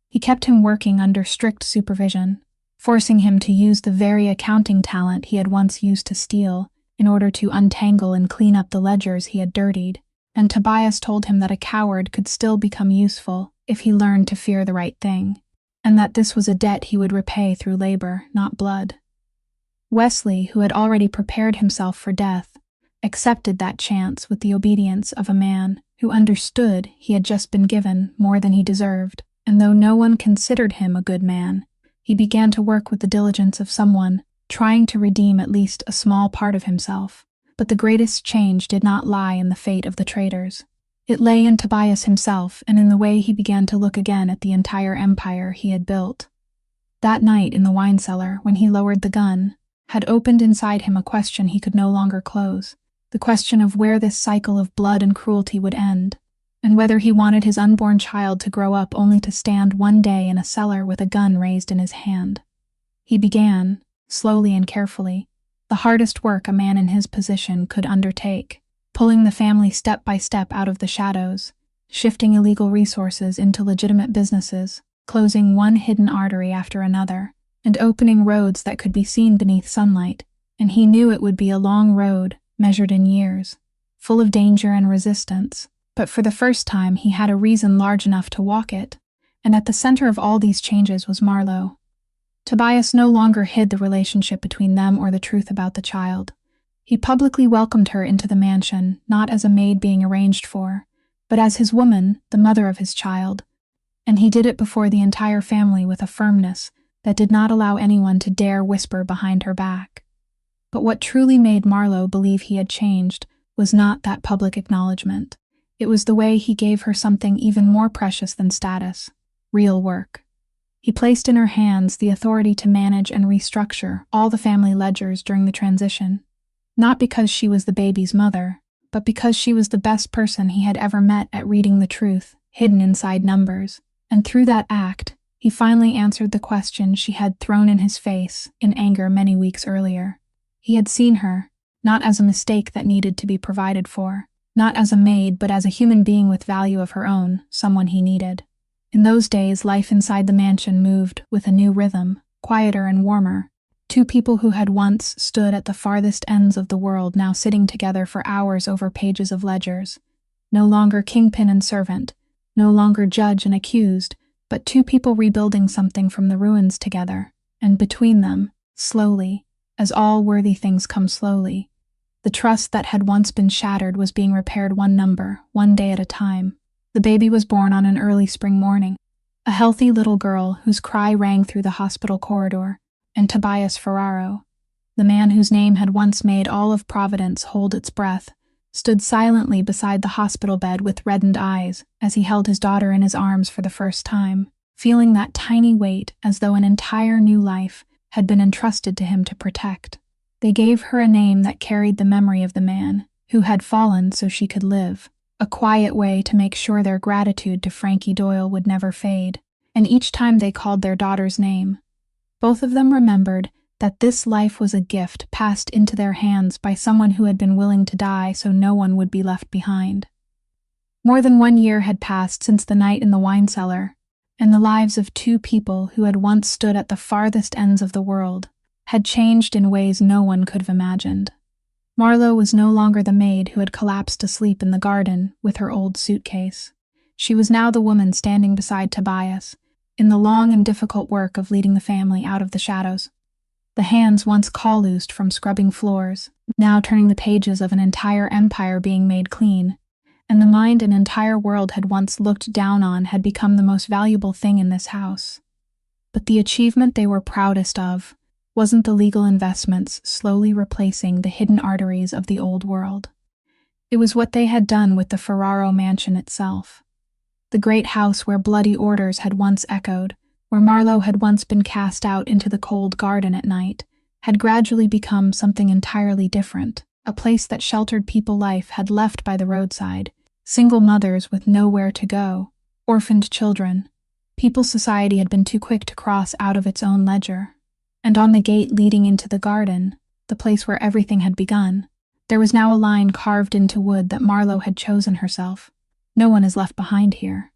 A: He kept him working under strict supervision, forcing him to use the very accounting talent he had once used to steal in order to untangle and clean up the ledgers he had dirtied, and Tobias told him that a coward could still become useful if he learned to fear the right thing, and that this was a debt he would repay through labor, not blood. Wesley, who had already prepared himself for death, accepted that chance with the obedience of a man who understood he had just been given more than he deserved, and though no one considered him a good man, he began to work with the diligence of someone trying to redeem at least a small part of himself. But the greatest change did not lie in the fate of the traitors. It lay in Tobias himself and in the way he began to look again at the entire empire he had built. That night in the wine cellar, when he lowered the gun, had opened inside him a question he could no longer close, the question of where this cycle of blood and cruelty would end, and whether he wanted his unborn child to grow up only to stand one day in a cellar with a gun raised in his hand. He began, slowly and carefully, the hardest work a man in his position could undertake, pulling the family step by step out of the shadows, shifting illegal resources into legitimate businesses, closing one hidden artery after another, and opening roads that could be seen beneath sunlight. And he knew it would be a long road, measured in years, full of danger and resistance, but for the first time he had a reason large enough to walk it, and at the center of all these changes was Marlowe. Tobias no longer hid the relationship between them or the truth about the child. He publicly welcomed her into the mansion, not as a maid being arranged for, but as his woman, the mother of his child, and he did it before the entire family with a firmness that did not allow anyone to dare whisper behind her back. But what truly made Marlowe believe he had changed was not that public acknowledgement. It was the way he gave her something even more precious than status: real work. He placed in her hands the authority to manage and restructure all the family ledgers during the transition, not because she was the baby's mother, but because she was the best person he had ever met at reading the truth hidden inside numbers, and through that act, he finally answered the question she had thrown in his face in anger many weeks earlier. He had seen her, not as a mistake that needed to be provided for, not as a maid but as a human being with value of her own, someone he needed. In those days, life inside the mansion moved with a new rhythm, quieter and warmer. Two people who had once stood at the farthest ends of the world now sitting together for hours over pages of ledgers. No longer kingpin and servant, no longer judge and accused, but two people rebuilding something from the ruins together, and between them, slowly, as all worthy things come slowly, the trust that had once been shattered was being repaired one number, one day at a time. The baby was born on an early spring morning, a healthy little girl whose cry rang through the hospital corridor, and Tobias Ferraro, the man whose name had once made all of Providence hold its breath, stood silently beside the hospital bed with reddened eyes as he held his daughter in his arms for the first time, feeling that tiny weight as though an entire new life had been entrusted to him to protect. They gave her a name that carried the memory of the man who had fallen so she could live, a quiet way to make sure their gratitude to Frankie Doyle would never fade, and each time they called their daughter's name, both of them remembered that this life was a gift passed into their hands by someone who had been willing to die so no one would be left behind. More than 1 year had passed since the night in the wine cellar, and the lives of two people who had once stood at the farthest ends of the world had changed in ways no one could have imagined. Marlo was no longer the maid who had collapsed asleep in the garden with her old suitcase. She was now the woman standing beside Tobias, in the long and difficult work of leading the family out of the shadows. The hands once calloused from scrubbing floors, now turning the pages of an entire empire being made clean, and the mind an entire world had once looked down on had become the most valuable thing in this house. But the achievement they were proudest of wasn't the legal investments slowly replacing the hidden arteries of the old world. It was what they had done with the Ferraro mansion itself. The great house where bloody orders had once echoed, where Marlo had once been cast out into the cold garden at night, had gradually become something entirely different, a place that sheltered people life had left by the roadside, single mothers with nowhere to go, orphaned children. People's society had been too quick to cross out of its own ledger. And on the gate leading into the garden, the place where everything had begun, there was now a line carved into wood that Marlo had chosen herself. No one is left behind here.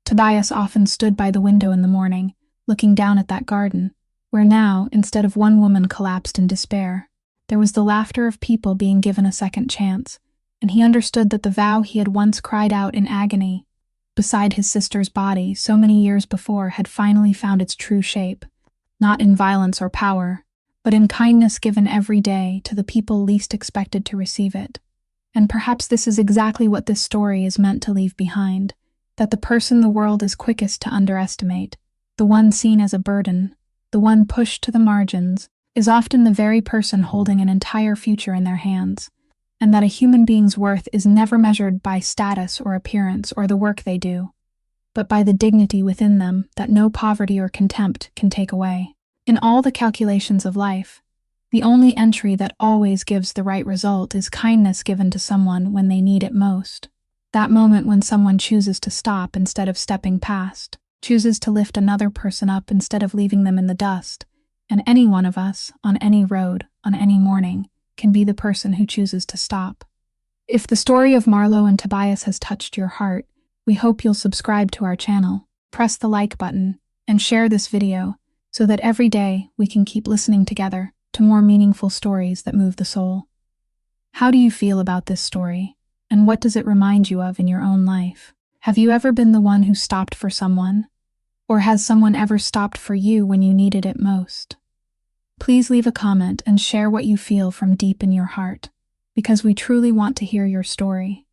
A: Tobias often stood by the window in the morning, looking down at that garden, where now, instead of one woman collapsed in despair, there was the laughter of people being given a second chance, and he understood that the vow he had once cried out in agony beside his sister's body so many years before had finally found its true shape. Not in violence or power, but in kindness given every day to the people least expected to receive it. And perhaps this is exactly what this story is meant to leave behind, that the person the world is quickest to underestimate, the one seen as a burden, the one pushed to the margins, is often the very person holding an entire future in their hands, and that a human being's worth is never measured by status or appearance or the work they do, but by the dignity within them that no poverty or contempt can take away. In all the calculations of life, the only entry that always gives the right result is kindness given to someone when they need it most. That moment when someone chooses to stop instead of stepping past, chooses to lift another person up instead of leaving them in the dust, and any one of us, on any road, on any morning, can be the person who chooses to stop. If the story of Marlo and Tobias has touched your heart, we hope you'll subscribe to our channel, press the like button, and share this video so that every day we can keep listening together to more meaningful stories that move the soul. How do you feel about this story, and what does it remind you of in your own life? Have you ever been the one who stopped for someone? Or has someone ever stopped for you when you needed it most? Please leave a comment and share what you feel from deep in your heart, because we truly want to hear your story.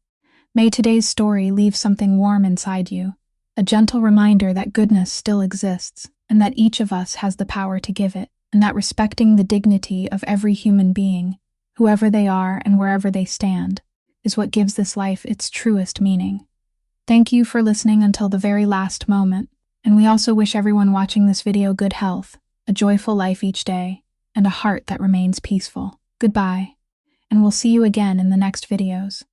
A: May today's story leave something warm inside you, a gentle reminder that goodness still exists, and that each of us has the power to give it, and that respecting the dignity of every human being, whoever they are and wherever they stand, is what gives this life its truest meaning. Thank you for listening until the very last moment, and we also wish everyone watching this video good health, a joyful life each day, and a heart that remains peaceful. Goodbye, and we'll see you again in the next videos.